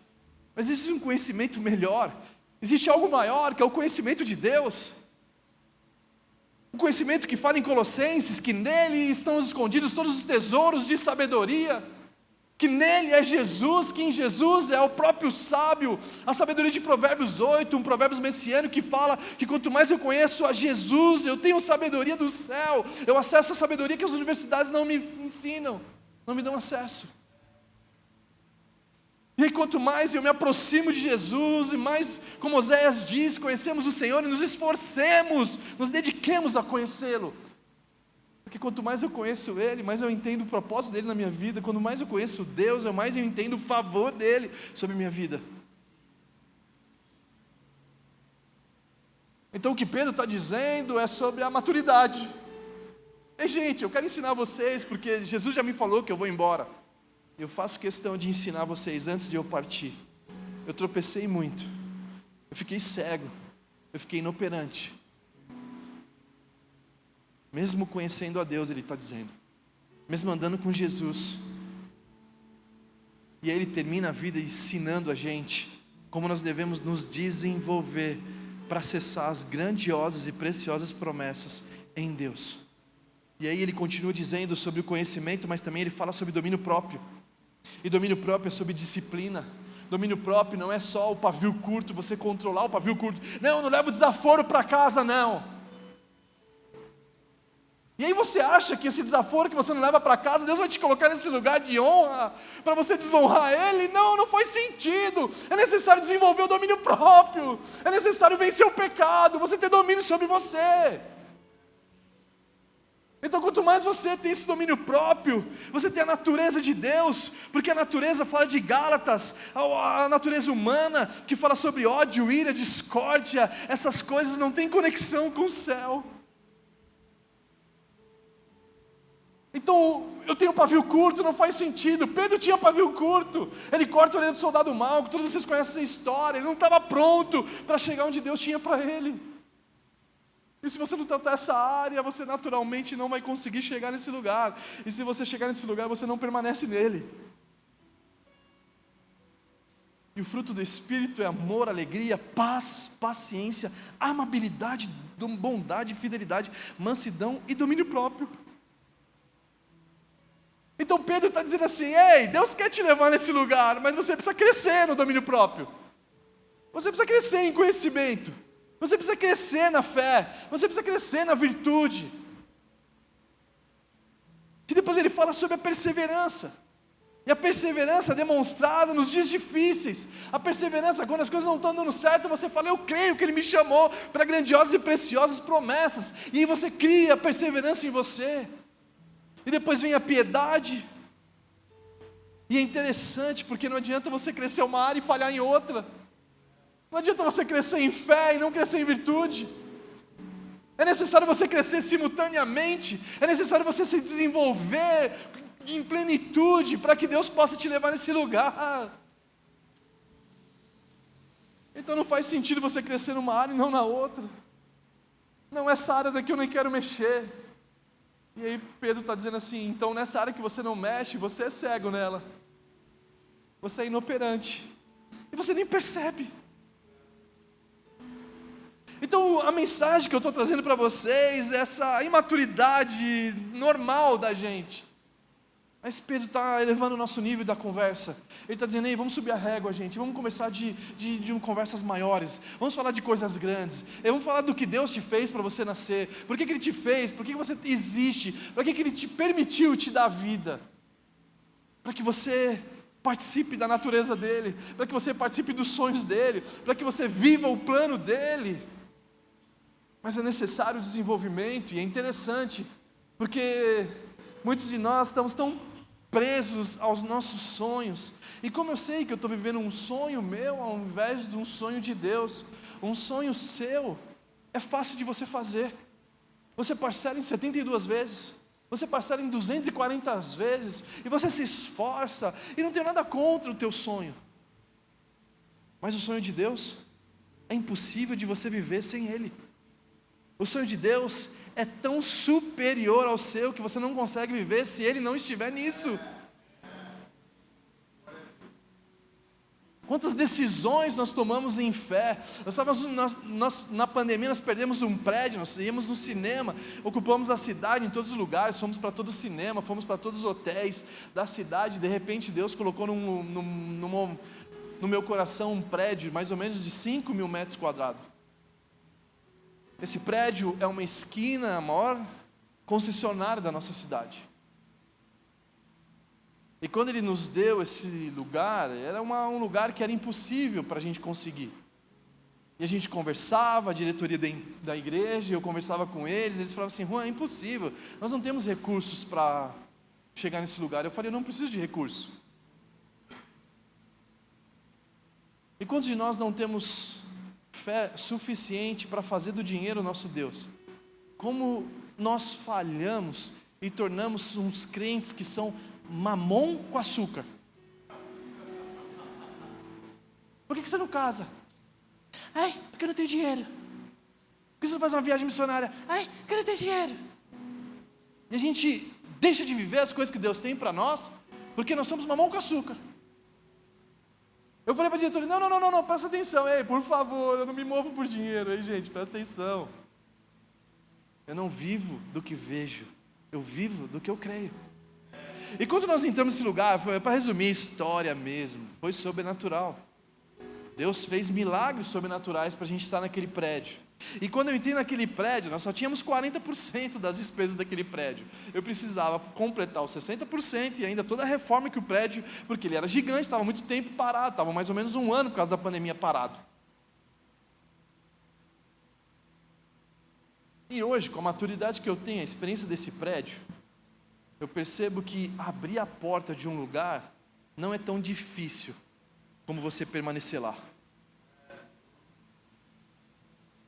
mas existe um conhecimento melhor, existe algo maior, que é o conhecimento de Deus. O conhecimento que fala em Colossenses, que nele estão escondidos todos os tesouros de sabedoria, que nele é Jesus, que em Jesus é o próprio sábio. A sabedoria de Provérbios 8, um provérbios messiânico que fala que quanto mais eu conheço a Jesus, eu tenho sabedoria do céu, eu acesso a sabedoria que as universidades não me ensinam, não me dão acesso. E aí, quanto mais eu me aproximo de Jesus, e mais, como Oséias diz, conhecemos o Senhor e nos esforcemos, nos dediquemos a conhecê-lo. Porque quanto mais eu conheço Ele, mais eu entendo o propósito dEle na minha vida. Quanto mais eu conheço Deus, mais eu entendo o favor dEle sobre a minha vida. Então o que Pedro está dizendo é sobre a maturidade. E gente, eu quero ensinar vocês, porque Jesus já me falou que eu vou embora. Eu faço questão de ensinar vocês antes de eu partir. Eu tropecei muito, eu fiquei cego, eu fiquei inoperante. Mesmo conhecendo a Deus, ele está dizendo, mesmo andando com Jesus. E aí ele termina a vida ensinando a gente como nós devemos nos desenvolver para acessar as grandiosas e preciosas promessas em Deus. E aí ele continua dizendo sobre o conhecimento, mas também ele fala sobre domínio próprio. E domínio próprio é sobre disciplina. Domínio próprio não é só o pavio curto, você controlar o pavio curto. Não, eu não levo desaforo para casa, não. E aí você acha que esse desaforo que você não leva para casa, Deus vai te colocar nesse lugar de honra, para você desonrar Ele? Não, não faz sentido. É necessário desenvolver o domínio próprio. É necessário vencer o pecado, você ter domínio sobre você. Então, quanto mais você tem esse domínio próprio, você tem a natureza de Deus, porque a natureza fala de Gálatas, a natureza humana, que fala sobre ódio, ira, discórdia, essas coisas não têm conexão com o céu. Então Então, eu tenho pavio curto, não faz sentido. Pedro tinha pavio curto. Ele corta a orelha do soldado mau, que todos vocês conhecem essa história. Ele não estava pronto para chegar onde Deus tinha para ele. E se você não tratar essa área, você naturalmente não vai conseguir chegar nesse lugar. E se você chegar nesse lugar, você não permanece nele. E o fruto do Espírito é amor, alegria, paz, paciência, amabilidade, bondade, fidelidade, mansidão e domínio próprio. Então Pedro está dizendo assim: ei, Deus quer te levar nesse lugar, mas você precisa crescer no domínio próprio. Você precisa crescer em conhecimento. Você precisa crescer na fé. Você precisa crescer na virtude. E depois ele fala sobre a perseverança. E a perseverança é demonstrada nos dias difíceis. A perseverança, quando as coisas não estão dando certo, você fala: eu creio que Ele me chamou para grandiosas e preciosas promessas. E aí você cria a perseverança em você. E depois vem a piedade. E é interessante, porque não adianta você crescer uma área e falhar em outra. Não adianta você crescer em fé e não crescer em virtude. É necessário você crescer simultaneamente. É necessário você se desenvolver em plenitude para que Deus possa te levar nesse lugar. Então não faz sentido você crescer numa área e não na outra. Não, essa área daqui eu nem quero mexer. E aí Pedro está dizendo assim: então nessa área que você não mexe, você é cego nela. Você é inoperante. E você nem percebe. Então a mensagem que eu estou trazendo para vocês é essa imaturidade normal da gente. Mas Pedro está elevando o nosso nível da conversa. Ele está dizendo: ei, vamos subir a régua, gente. Vamos conversar de conversas maiores. Vamos falar de coisas grandes. Vamos falar do que Deus te fez para você nascer. Por que Ele te fez? Por que você existe? Para que Ele te permitiu te dar vida? Para que você participe da natureza dEle. Para que você participe dos sonhos dEle. Para que você viva o plano dEle. Mas é necessário o desenvolvimento. E é interessante, porque muitos de nós estamos tão presos aos nossos sonhos. E como eu sei que eu estou vivendo um sonho meu ao invés de um sonho de Deus, um sonho seu, é fácil de você fazer. Você parcela em 72 vezes, você parcela em 240 vezes, e você se esforça, e não tem nada contra o teu sonho. Mas o sonho de Deus é impossível de você viver sem Ele. O sonho de Deus é tão superior ao seu que você não consegue viver se Ele não estiver nisso. Quantas decisões nós tomamos em fé. Nós na pandemia nós perdemos um prédio, nós íamos no cinema, ocupamos a cidade em todos os lugares, fomos para todo o cinema, fomos para todos os hotéis da cidade. De repente Deus colocou no meu coração um prédio mais ou menos de 5.000 metros quadrados. Esse prédio é uma esquina, a maior concessionária da nossa cidade. E quando Ele nos deu esse lugar, era um lugar que era impossível para a gente conseguir. E a gente conversava, a diretoria da igreja, eu conversava com eles falavam assim: Juan, é impossível, nós não temos recursos para chegar nesse lugar. Eu falei: eu não preciso de recurso. E quantos de nós não temos fé suficiente para fazer do dinheiro o nosso Deus? Como nós falhamos e tornamos uns crentes que são mamão com açúcar. Por que você não casa? Ai, porque eu não tenho dinheiro. Por que você não faz uma viagem missionária? Ai, porque eu não tenho dinheiro. E a gente deixa de viver as coisas que Deus tem para nós, porque nós somos mamão com açúcar. Eu falei para a diretoria: não, presta atenção, ei, por favor, eu não me movo por dinheiro, aí gente, presta atenção. Eu não vivo do que vejo, eu vivo do que eu creio. E quando nós entramos nesse lugar, para resumir a história mesmo, foi sobrenatural. Deus fez milagres sobrenaturais para a gente estar naquele prédio. E quando eu entrei naquele prédio, nós só tínhamos 40% das despesas daquele prédio. Eu precisava completar os 60% e ainda toda a reforma que o prédio, porque ele era gigante, estava muito tempo parado, estava mais ou menos 1 ano por causa da pandemia parado. E hoje, com a maturidade que eu tenho, a experiência desse prédio, eu percebo que abrir a porta de um lugar não é tão difícil como você permanecer lá.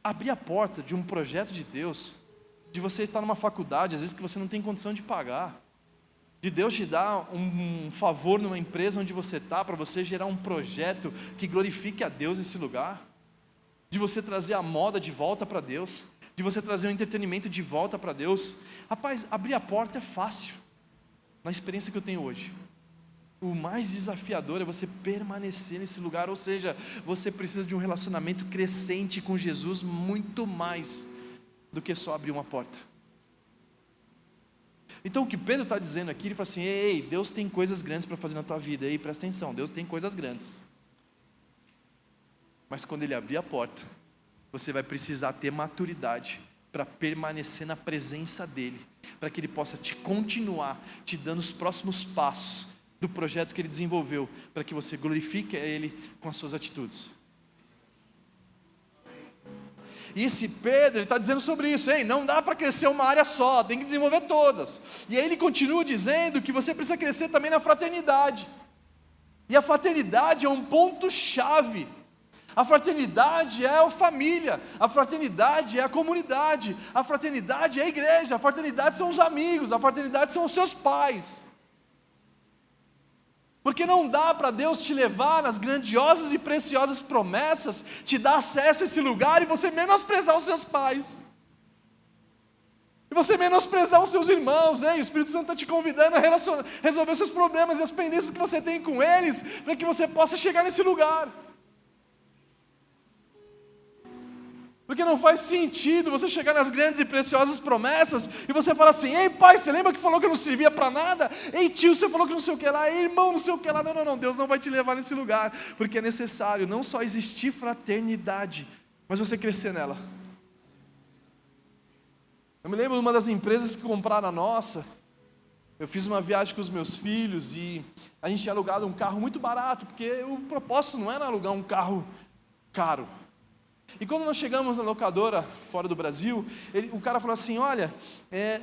Abrir a porta de um projeto de Deus, de você estar numa faculdade, às vezes que você não tem condição de pagar, de Deus te dar um favor numa empresa onde você está, para você gerar um projeto que glorifique a Deus nesse lugar, de você trazer a moda de volta para Deus, de você trazer o entretenimento de volta para Deus. Rapaz, abrir a porta é fácil, na experiência que eu tenho hoje. O mais desafiador é você permanecer nesse lugar, ou seja, você precisa de um relacionamento crescente com Jesus, muito mais do que só abrir uma porta. Então o que Pedro está dizendo aqui, ele fala assim: ei, Deus tem coisas grandes para fazer na tua vida, ei, presta atenção, Deus tem coisas grandes. Mas quando Ele abrir a porta, você vai precisar ter maturidade para permanecer na presença dEle, para que Ele possa te continuar, te dando os próximos passos do projeto que Ele desenvolveu, para que você glorifique a Ele com as suas atitudes. E esse Pedro, ele está dizendo sobre isso: ei, não dá para crescer uma área só, tem que desenvolver todas. E aí ele continua dizendo que você precisa crescer também na fraternidade. E a fraternidade é um ponto-chave. A fraternidade é a família, a fraternidade é a comunidade, a fraternidade é a igreja, a fraternidade são os amigos, a fraternidade são os seus pais. Porque não dá para Deus te levar nas grandiosas e preciosas promessas, te dar acesso a esse lugar e você menosprezar os seus pais, e você menosprezar os seus irmãos. Ei, o Espírito Santo está te convidando a resolver os seus problemas e as pendências que você tem com eles, para que você possa chegar nesse lugar. Porque não faz sentido você chegar nas grandes e preciosas promessas e você fala assim: ei pai, você lembra que falou que eu não servia para nada? Ei tio, você falou que não sei o que lá, ei irmão, não sei o que lá. Não, Deus não vai te levar nesse lugar, porque é necessário não só existir fraternidade, mas você crescer nela. Eu me lembro de uma das empresas que compraram a nossa. Eu fiz uma viagem com os meus filhos e a gente tinha alugado um carro muito barato, porque o propósito não era alugar um carro caro. E quando nós chegamos na locadora fora do Brasil, o cara falou assim: olha,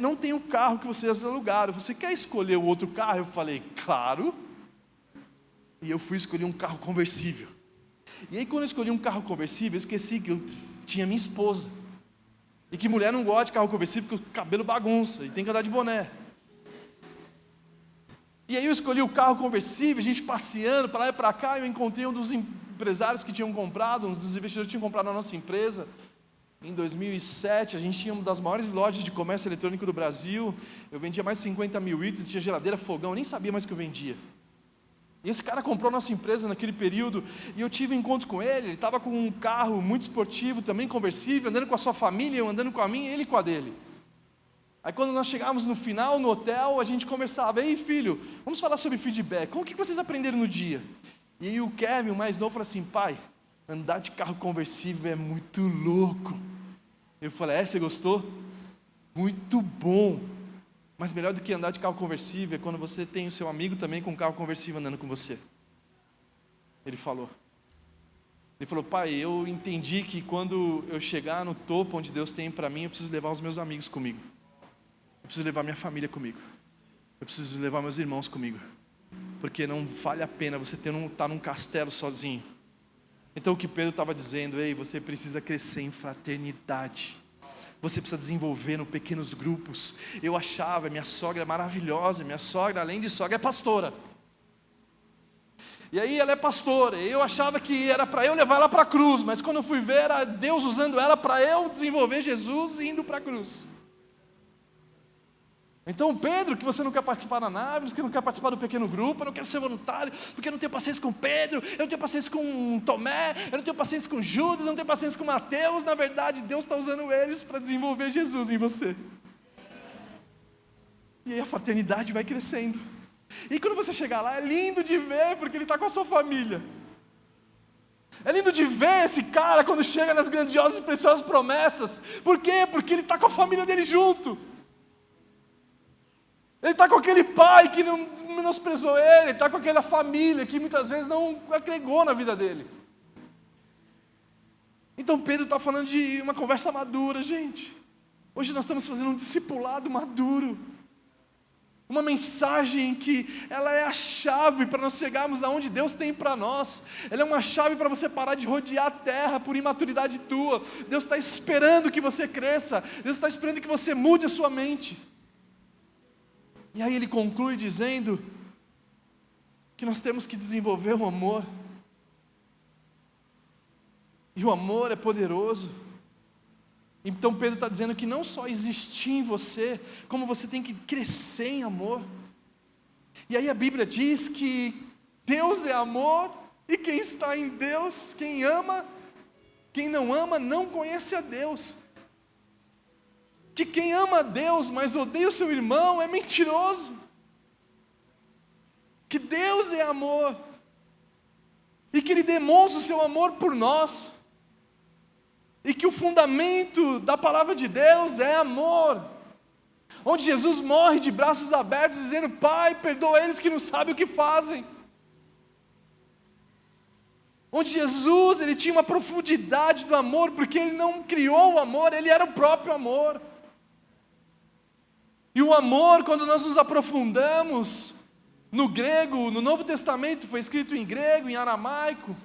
não tem o carro que vocês alugaram, você quer escolher o outro carro? Eu falei: claro. E eu fui escolher um carro conversível. E aí quando eu escolhi um carro conversível, eu esqueci que eu tinha minha esposa, e que mulher não gosta de carro conversível porque o cabelo bagunça e tem que andar de boné. E aí eu escolhi o carro conversível, a gente passeando para lá e para cá, eu encontrei um dos empresários que tinham comprado, um dos investidores que tinham comprado a nossa empresa. Em 2007, a gente tinha uma das maiores lojas de comércio eletrônico do Brasil. Eu vendia mais de 50 mil itens, tinha geladeira, fogão, eu nem sabia mais o que eu vendia. E esse cara comprou a nossa empresa naquele período, e eu tive um encontro com ele estava com um carro muito esportivo, também conversível, andando com a sua família, eu andando com a minha, ele com a dele. Aí quando nós chegávamos no final, no hotel, a gente conversava: ei filho, vamos falar sobre feedback, o que vocês aprenderam no dia? E aí o Kevin, o mais novo, falou assim: pai, andar de carro conversível é muito louco. Eu falei: você gostou? Muito bom. Mas melhor do que andar de carro conversível é quando você tem o seu amigo também com um carro conversível andando com você. Ele falou, pai, eu entendi que quando eu chegar no topo onde Deus tem para mim, eu preciso levar os meus amigos comigo. Eu preciso levar minha família comigo. Eu preciso levar meus irmãos comigo. Porque não vale a pena você estar num castelo sozinho. Então o que Pedro estava dizendo: ei, você precisa crescer em fraternidade. Você precisa desenvolver em pequenos grupos. Eu achava, minha sogra é maravilhosa, minha sogra, além de sogra, é pastora. E aí ela é pastora, e eu achava que era para eu levar ela para a cruz, mas quando eu fui ver, era Deus usando ela para eu desenvolver Jesus e indo para a cruz. Então Pedro, que você não quer participar da nave, que não quer participar do pequeno grupo, eu não quero ser voluntário, porque eu não tenho paciência com Pedro, eu não tenho paciência com Tomé, eu não tenho paciência com Judas, eu não tenho paciência com Mateus. Na verdade, Deus está usando eles para desenvolver Jesus em você. E aí a fraternidade vai crescendo. E quando você chegar lá, é lindo de ver, porque ele está com a sua família. É lindo de ver esse cara quando chega nas grandiosas e preciosas promessas. Por quê? Porque ele está com a família dele junto. Ele está com aquele pai que não menosprezou ele está com aquela família que muitas vezes não agregou na vida dele. Então Pedro está falando de uma conversa madura, gente. Hoje nós estamos fazendo um discipulado maduro. Uma mensagem que ela é a chave para nós chegarmos aonde Deus tem para nós. Ela é uma chave para você parar de rodear a terra por imaturidade tua. Deus está esperando que você cresça. Deus está esperando que você mude a sua mente. E aí ele conclui dizendo que nós temos que desenvolver o amor. E o amor é poderoso. Então Pedro está dizendo que não só existir em você, como você tem que crescer em amor. E aí a Bíblia diz que Deus é amor, e quem está em Deus, quem ama, quem não ama, não conhece a Deus. Que quem ama a Deus, mas odeia o seu irmão, é mentiroso. Que Deus é amor, e que Ele demonstra o seu amor por nós, e que o fundamento da palavra de Deus é amor, onde Jesus morre de braços abertos, dizendo: Pai, perdoa eles que não sabem o que fazem. Onde Jesus, Ele tinha uma profundidade do amor, porque Ele não criou o amor, Ele era o próprio amor. E o amor, quando nós nos aprofundamos no grego, no Novo Testamento foi escrito em grego, em aramaico.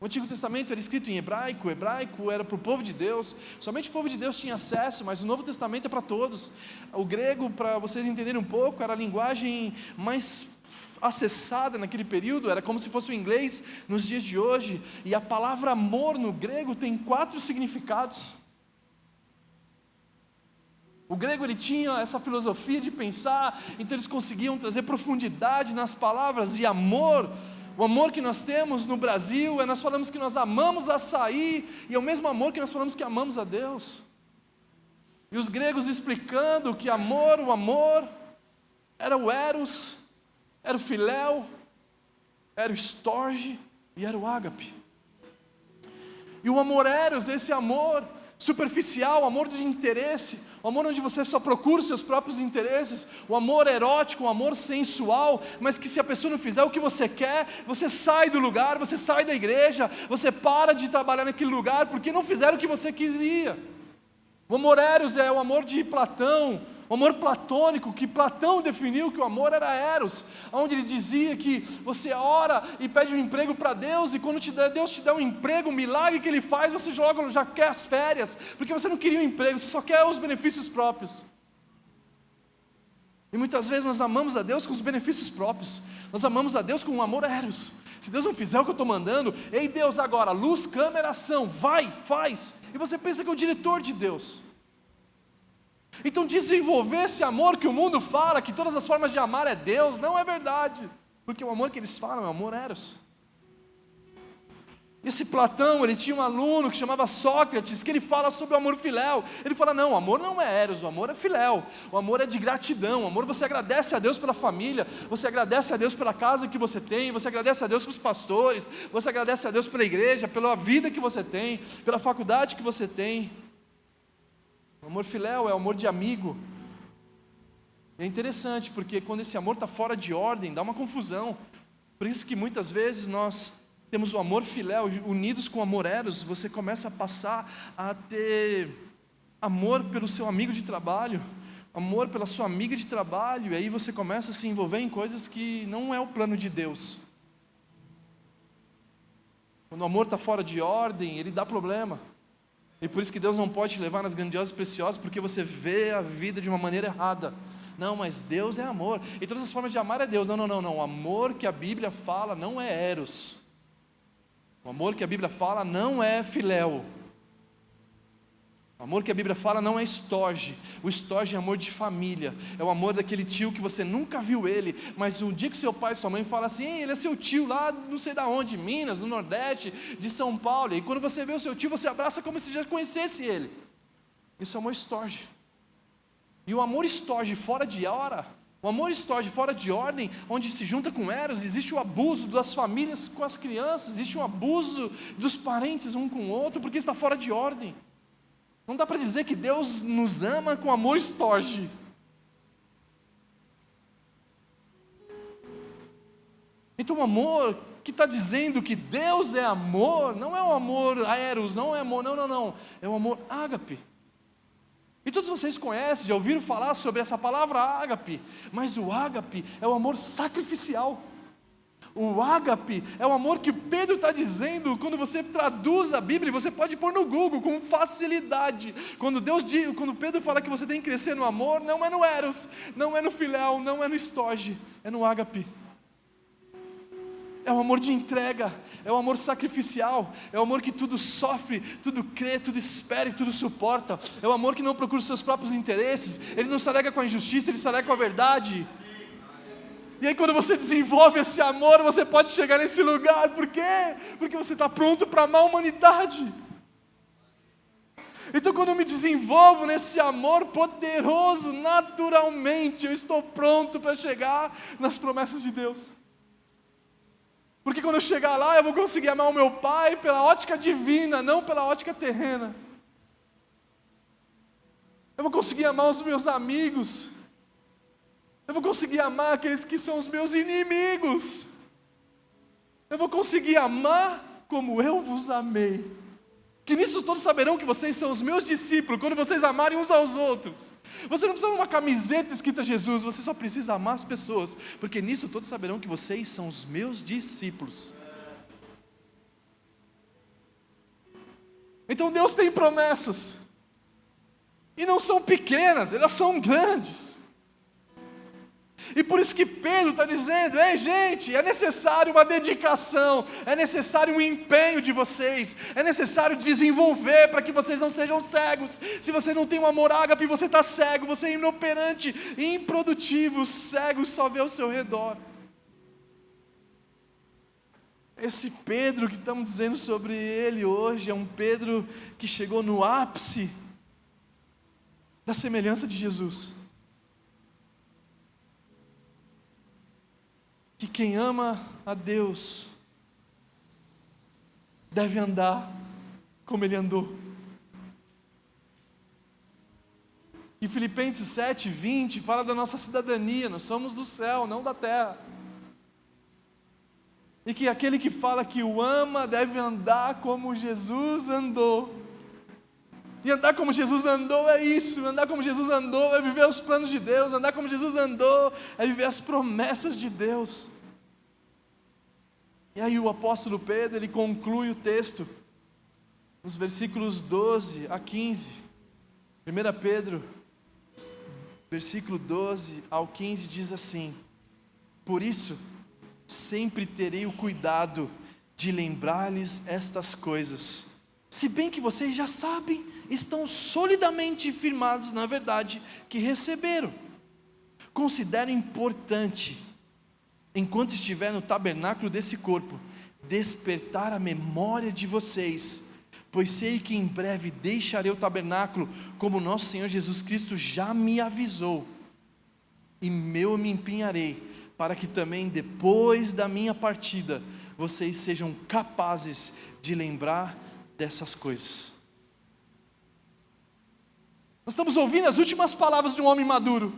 O Antigo Testamento era escrito em hebraico, o hebraico era para o povo de Deus, somente o povo de Deus tinha acesso, mas o Novo Testamento é para todos. O grego, para vocês entenderem um pouco, era a linguagem mais acessada naquele período, era como se fosse o inglês nos dias de hoje, e a palavra amor no grego tem 4 significados. O grego, ele tinha essa filosofia de pensar, então eles conseguiam trazer profundidade nas palavras, e amor, o amor que nós temos no Brasil, nós falamos que nós amamos açaí, e é o mesmo amor que nós falamos que amamos a Deus. E os gregos explicando que amor, o amor, era o eros, era o filéu, era o storge e era o ágape. E o amor eros, esse amor superficial, o amor de interesse, o amor onde você só procura os seus próprios interesses, o amor erótico, o amor sensual, mas que se a pessoa não fizer o que você quer, você sai do lugar, você sai da igreja, você para de trabalhar naquele lugar, porque não fizeram o que você queria. O amor eros é o amor de Platão, o amor platônico, que Platão definiu que o amor era eros, onde ele dizia que você ora e pede um emprego para Deus, e quando Deus te dá um emprego, o milagre que Ele faz, você já quer as férias, porque você não queria um emprego, você só quer os benefícios próprios. E muitas vezes nós amamos a Deus com os benefícios próprios, nós amamos a Deus com um amor eros. Se Deus não fizer o que eu estou mandando, ei Deus, agora, luz, câmera, ação, vai, faz, e você pensa que é o diretor de Deus. Então desenvolver esse amor que o mundo fala, que todas as formas de amar é Deus, não é verdade, porque o amor que eles falam é o amor eros. Esse Platão, ele tinha um aluno que chamava Sócrates, que ele fala sobre o amor filéu. Ele fala: não, o amor não é eros, o amor é filéu, o amor é de gratidão, o amor você agradece a Deus pela família, você agradece a Deus pela casa que você tem, você agradece a Deus pelos pastores, você agradece a Deus pela igreja, pela vida que você tem, pela faculdade que você tem. O amor filéu é o amor de amigo. É interessante, porque quando esse amor está fora de ordem, dá uma confusão. Por isso que muitas vezes nós temos o amor filéu unidos com o amor eros, você começa a passar a ter amor pelo seu amigo de trabalho, amor pela sua amiga de trabalho, e aí você começa a se envolver em coisas que não é o plano de Deus. Quando o amor está fora de ordem, ele dá problema. E por isso que Deus não pode te levar nas grandiosas e preciosas, porque você vê a vida de uma maneira errada. Não, mas Deus é amor, e todas as formas de amar é Deus. Não, o amor que a Bíblia fala não é eros. O amor que a Bíblia fala não é filéu. O amor que a Bíblia fala não é estorge. O estorge é amor de família. É o amor daquele tio que você nunca viu ele, mas um dia que seu pai e sua mãe falam assim: ei, ele é seu tio lá não sei da onde, Minas, no Nordeste, de São Paulo. E quando você vê o seu tio, você abraça como se já conhecesse ele. Isso é amor estorge. E o amor estorge fora de hora, o amor estorge fora de ordem, onde se junta com eros, existe o abuso das famílias com as crianças, existe o abuso dos parentes um com o outro, porque está fora de ordem. Não dá para dizer que Deus nos ama com amor estorge. Então o amor que está dizendo que Deus é amor, não é o amor eros, não é amor, não, é o amor ágape. E todos vocês conhecem, já ouviram falar sobre essa palavra ágape, mas o ágape é o amor sacrificial. O ágape é o amor que Pedro está dizendo. Quando você traduz a Bíblia, você pode pôr no Google com facilidade. Quando Pedro fala que você tem que crescer no amor, não é no eros, não é no filéu, não é no estoge, é no ágape. É o amor de entrega, é o amor sacrificial, é o amor que tudo sofre, tudo crê, tudo espera e tudo suporta. É o amor que não procura os seus próprios interesses, ele não se alega com a injustiça, ele se alega com a verdade. E aí quando você desenvolve esse amor, você pode chegar nesse lugar. Por quê? Porque você está pronto para amar a humanidade. Então quando eu me desenvolvo nesse amor poderoso, naturalmente eu estou pronto para chegar nas promessas de Deus. Porque quando eu chegar lá, eu vou conseguir amar o meu Pai pela ótica divina, não pela ótica terrena. Eu vou conseguir amar os meus amigos. Eu vou conseguir amar aqueles que são os meus inimigos. Eu vou conseguir amar como eu vos amei. Que nisso todos saberão que vocês são os meus discípulos, quando vocês amarem uns aos outros. Você não precisa de uma camiseta escrita Jesus, você só precisa amar as pessoas, porque nisso todos saberão que vocês são os meus discípulos. Então Deus tem promessas, e não são pequenas, elas são grandes. E por isso que Pedro está dizendo: ei gente, é necessário uma dedicação, é necessário um empenho de vocês, é necessário desenvolver para que vocês não sejam cegos. Se você não tem um amor ágape, você está cego, você é inoperante, improdutivo, cego, só vê ao seu redor. Esse Pedro que estamos dizendo sobre ele hoje, é um Pedro que chegou no ápice da semelhança de Jesus. Que quem ama a Deus deve andar como Ele andou. E Filipenses 7:20 fala da nossa cidadania, nós somos do céu, não da terra. E que aquele que fala que o ama deve andar como Jesus andou. E andar como Jesus andou é isso, andar como Jesus andou é viver os planos de Deus, andar como Jesus andou é viver as promessas de Deus. E aí o apóstolo Pedro, ele conclui o texto, nos versículos 12 a 15, 1 Pedro, versículo 12 ao 15 diz assim: por isso, sempre terei o cuidado de lembrar-lhes estas coisas, se bem que vocês já sabem, estão solidamente firmados na verdade que receberam. Considero importante, enquanto estiver no tabernáculo desse corpo, despertar a memória de vocês, pois sei que em breve deixarei o tabernáculo, como nosso Senhor Jesus Cristo já me avisou, e eu me empenharei, para que também depois da minha partida, vocês sejam capazes de lembrar dessas coisas. Nós estamos ouvindo as últimas palavras de um homem maduro.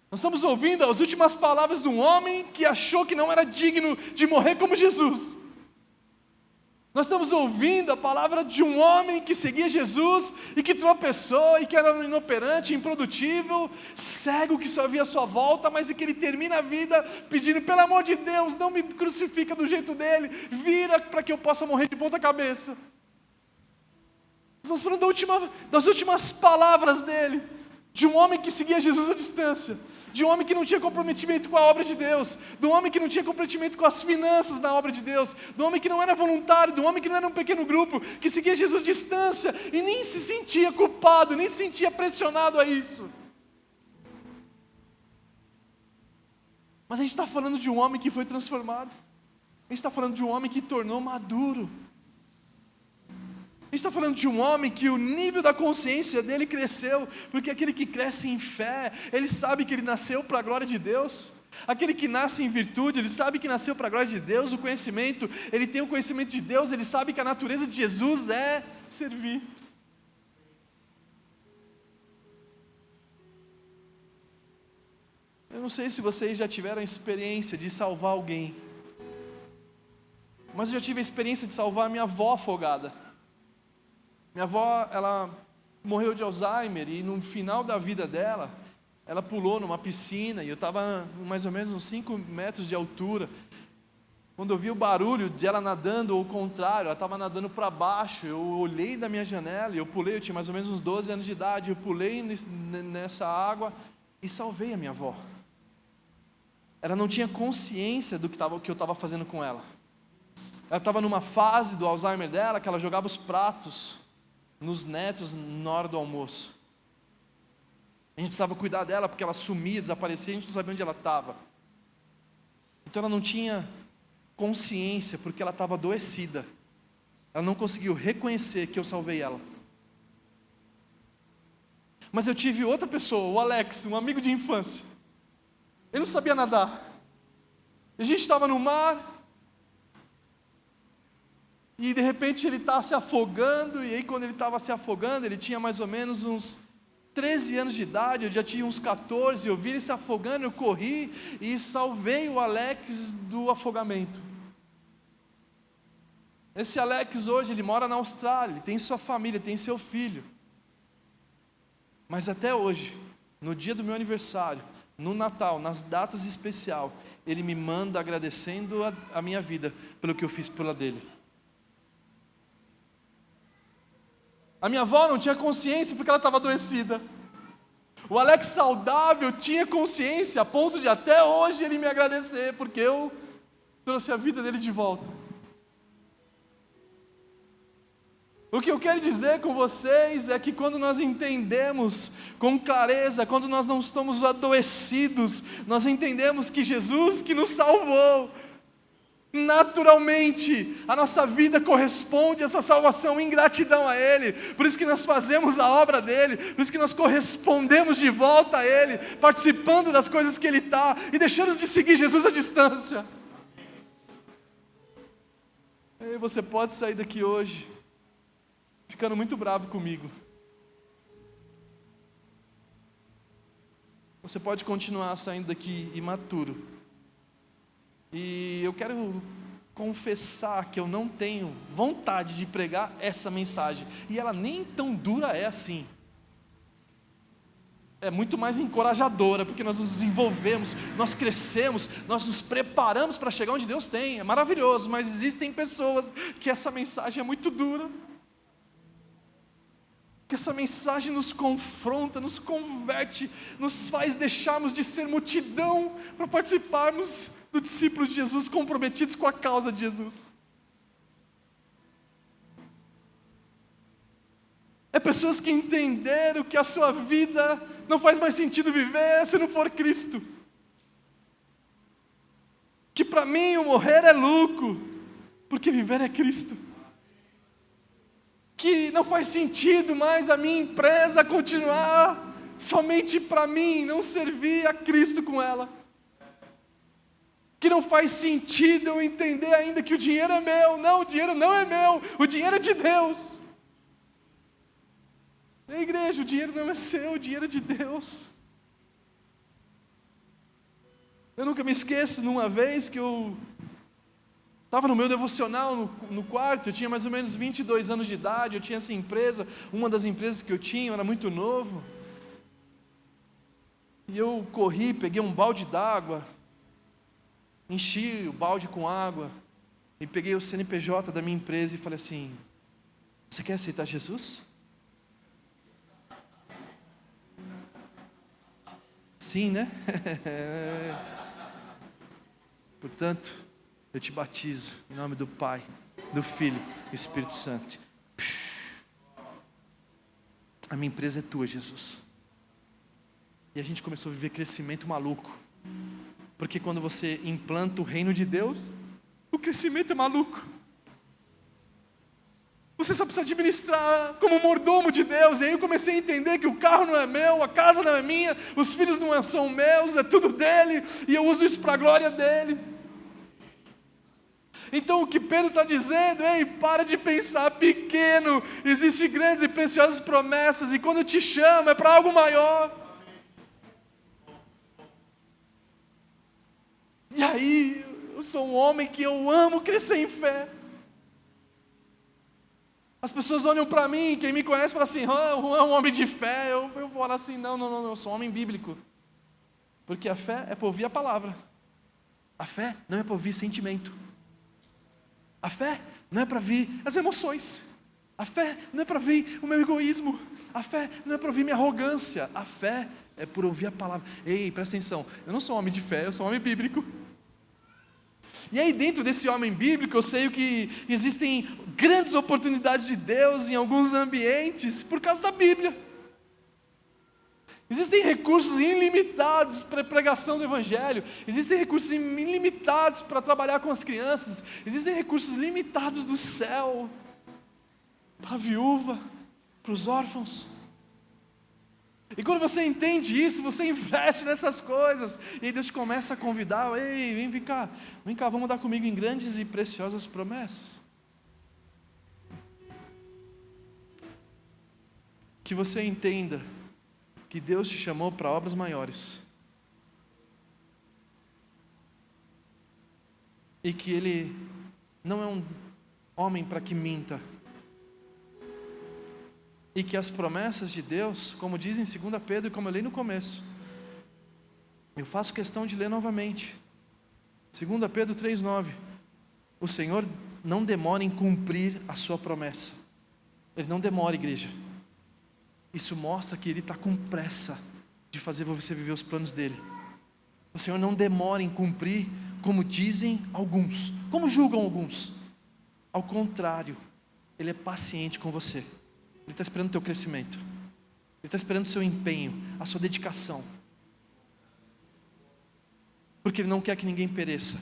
Nós estamos ouvindo as últimas palavras de um homem que achou que não era digno de morrer como Jesus. Nós estamos ouvindo a palavra de um homem que seguia Jesus e que tropeçou e que era inoperante, improdutivo, cego, que só via a sua volta, mas que ele termina a vida pedindo: pelo amor de Deus, não me crucifica do jeito dele, vira para que eu possa morrer de ponta cabeça. Nós estamos falando das últimas palavras dele, de um homem que seguia Jesus à distância, de um homem que não tinha comprometimento com a obra de Deus, de um homem que não tinha comprometimento com as finanças na obra de Deus, de um homem que não era voluntário, de um homem que não era um pequeno grupo, que seguia Jesus à distância e nem se sentia culpado, nem se sentia pressionado a isso. Mas a gente está falando de um homem que foi transformado, a gente está falando de um homem que tornou maduro, a gente está falando de um homem que o nível da consciência dele cresceu, porque aquele que cresce em fé, ele sabe que ele nasceu para a glória de Deus. Aquele que nasce em virtude, ele sabe que nasceu para a glória de Deus. O conhecimento, ele tem o conhecimento de Deus, ele sabe que a natureza de Jesus é servir. Eu não sei se vocês já tiveram a experiência de salvar alguém, mas eu já tive a experiência de salvar a minha avó afogada. Minha avó, ela morreu de Alzheimer, e no final da vida dela, ela pulou numa piscina e eu estava mais ou menos uns 5 metros de altura. Quando eu vi o barulho dela nadando, ou o contrário, ela estava nadando para baixo, eu olhei da minha janela e eu pulei, eu tinha mais ou menos uns 12 anos de idade, eu pulei nessa água e salvei a minha avó. Ela não tinha consciência do que eu estava fazendo com ela. Ela estava numa fase do Alzheimer dela, que ela jogava os pratos nos netos na hora do almoço. A gente precisava cuidar dela, porque ela sumia, desaparecia, a gente não sabia onde ela estava. Então ela não tinha consciência, porque ela estava adoecida. Ela não conseguiu reconhecer que eu salvei ela. Mas eu tive outra pessoa, o Alex, um amigo de infância. Ele não sabia nadar. A gente estava no mar, e de repente ele está se afogando, e aí quando ele estava se afogando, ele tinha mais ou menos uns 13 anos de idade, eu já tinha uns 14, eu vi ele se afogando, eu corri e salvei o Alex do afogamento. Esse Alex hoje, ele mora na Austrália, ele tem sua família, tem seu filho. Mas até hoje, no dia do meu aniversário, no Natal, nas datas especiais, ele me manda agradecendo a minha vida pelo que eu fiz pela dele. A minha avó não tinha consciência porque ela estava adoecida. O Alex saudável tinha consciência a ponto de até hoje ele me agradecer, porque eu trouxe a vida dele de volta. O que eu quero dizer com vocês é que quando nós entendemos com clareza, quando nós não estamos adoecidos, nós entendemos que Jesus que nos salvou, naturalmente, a nossa vida corresponde a essa salvação em gratidão a Ele. Por isso que nós fazemos a obra dEle, por isso que nós correspondemos de volta a Ele, participando das coisas que Ele está, e deixamos de seguir Jesus à distância. E você pode sair daqui hoje, ficando muito bravo comigo. Você pode continuar saindo daqui imaturo. E eu quero confessar que eu não tenho vontade de pregar essa mensagem. E ela nem tão dura é assim. É muito mais encorajadora, porque nós nos desenvolvemos, nós crescemos, nós nos preparamos para chegar onde Deus tem. É maravilhoso, mas existem pessoas que essa mensagem é muito dura. Que essa mensagem nos confronta, nos converte, nos faz deixarmos de ser multidão para participarmos do discípulo de Jesus, comprometidos com a causa de Jesus. É pessoas que entenderam que a sua vida não faz mais sentido viver se não for Cristo. Que para mim o morrer é lucro, porque viver é Cristo. Que não faz sentido mais a minha empresa continuar somente para mim, não servir a Cristo com ela. Que não faz sentido eu entender ainda que o dinheiro é meu. Não, o dinheiro não é meu, o dinheiro é de Deus. Igreja, o dinheiro não é seu, o dinheiro é de Deus. Eu nunca me esqueço, numa vez que eu estava no meu devocional no quarto, eu tinha mais ou menos 22 anos de idade, eu tinha essa empresa, uma das empresas que eu tinha, eu era muito novo. E eu corri, peguei um balde d'água, enchi o balde com água, e peguei o CNPJ da minha empresa e falei assim: você quer aceitar Jesus? Sim, né? Portanto, eu te batizo em nome do Pai, do Filho e do Espírito Santo. A minha empresa é tua, Jesus. E a gente começou a viver crescimento maluco. Porque quando você implanta o reino de Deus, o crescimento é maluco. Você só precisa administrar como mordomo de Deus. E aí eu comecei a entender que o carro não é meu, a casa não é minha, os filhos não são meus, é tudo dele. E eu uso isso para a glória dele. Então o que Pedro está dizendo, ei, para de pensar pequeno, existem grandes e preciosas promessas, e quando te chama é para algo maior. E aí, eu sou um homem que eu amo crescer em fé. As pessoas olham para mim, quem me conhece fala assim: Juan é um homem de fé. Eu falo assim: não, eu sou um homem bíblico. Porque a fé é para ouvir a palavra. A fé não é para ouvir sentimento. A fé não é para ouvir as emoções. A fé não é para ouvir o meu egoísmo. A fé não é para ouvir minha arrogância. A fé é por ouvir a palavra. Ei, presta atenção, eu não sou um homem de fé, eu sou um homem bíblico. E aí dentro desse homem bíblico eu sei que existem grandes oportunidades de Deus em alguns ambientes por causa da Bíblia. Existem recursos ilimitados para a pregação do Evangelho. Existem recursos ilimitados para trabalhar com as crianças. Existem recursos limitados do céu para a viúva, para os órfãos. E quando você entende isso, você investe nessas coisas. E aí Deus começa a convidar: ei, vem cá, vamos dar comigo em grandes e preciosas promessas. Que você entenda que Deus te chamou para obras maiores. E que Ele não é um homem para que minta. E que as promessas de Deus, como diz em 2 Pedro e como eu li no começo, eu faço questão de ler novamente. 2 Pedro 3,9. O Senhor não demora em cumprir a sua promessa. Ele não demora, igreja. Isso mostra que Ele está com pressa de fazer você viver os planos dEle. O Senhor não demora em cumprir, como dizem alguns, como julgam alguns. Ao contrário, Ele é paciente com você. Ele está esperando o teu crescimento. Ele está esperando o seu empenho, a sua dedicação. Porque Ele não quer que ninguém pereça,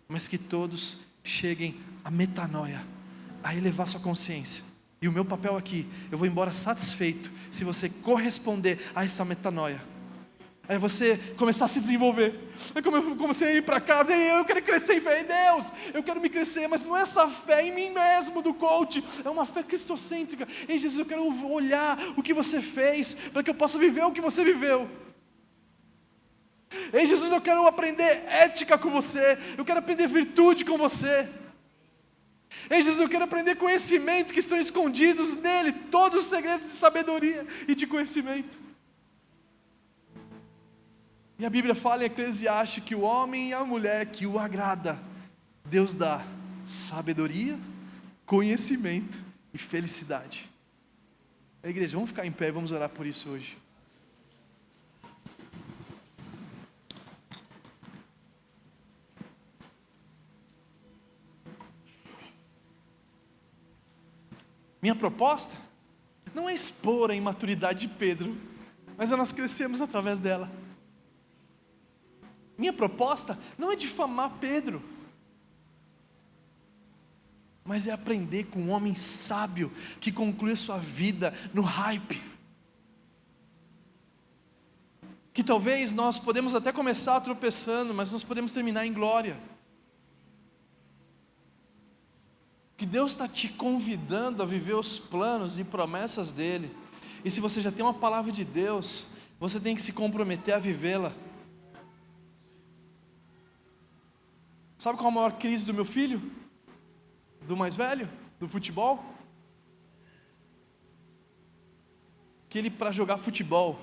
mas que todos cheguem à metanoia, a elevar sua consciência. E o meu papel aqui, eu vou embora satisfeito se você corresponder a essa metanoia. Aí você começar a se desenvolver. Aí eu comecei a ir para casa, eu quero crescer em fé em Deus, eu quero me crescer, mas não é essa fé em mim mesmo do coach, é uma fé cristocêntrica. Ei Jesus, eu quero olhar o que você fez, para que eu possa viver o que você viveu. Ei Jesus, eu quero aprender ética com você, eu quero aprender virtude com você. Ei Jesus, eu quero aprender conhecimento que estão escondidos nele, todos os segredos de sabedoria e de conhecimento. E a Bíblia fala em Eclesiastes que o homem e a mulher que o agrada, Deus dá sabedoria, conhecimento e felicidade. A igreja, vamos ficar em pé e vamos orar por isso hoje. Minha proposta não é expor a imaturidade de Pedro, mas nós crescemos através dela. Minha proposta não é difamar Pedro, mas é aprender com um homem sábio que conclui a sua vida no hype. Que talvez nós podemos até começar tropeçando, mas nós podemos terminar em glória. Que Deus está te convidando a viver os planos e promessas dEle. E se você já tem uma palavra de Deus, você tem que se comprometer a vivê-la. Sabe qual é a maior crise do meu filho? Do mais velho? Do futebol? Que ele, para jogar futebol,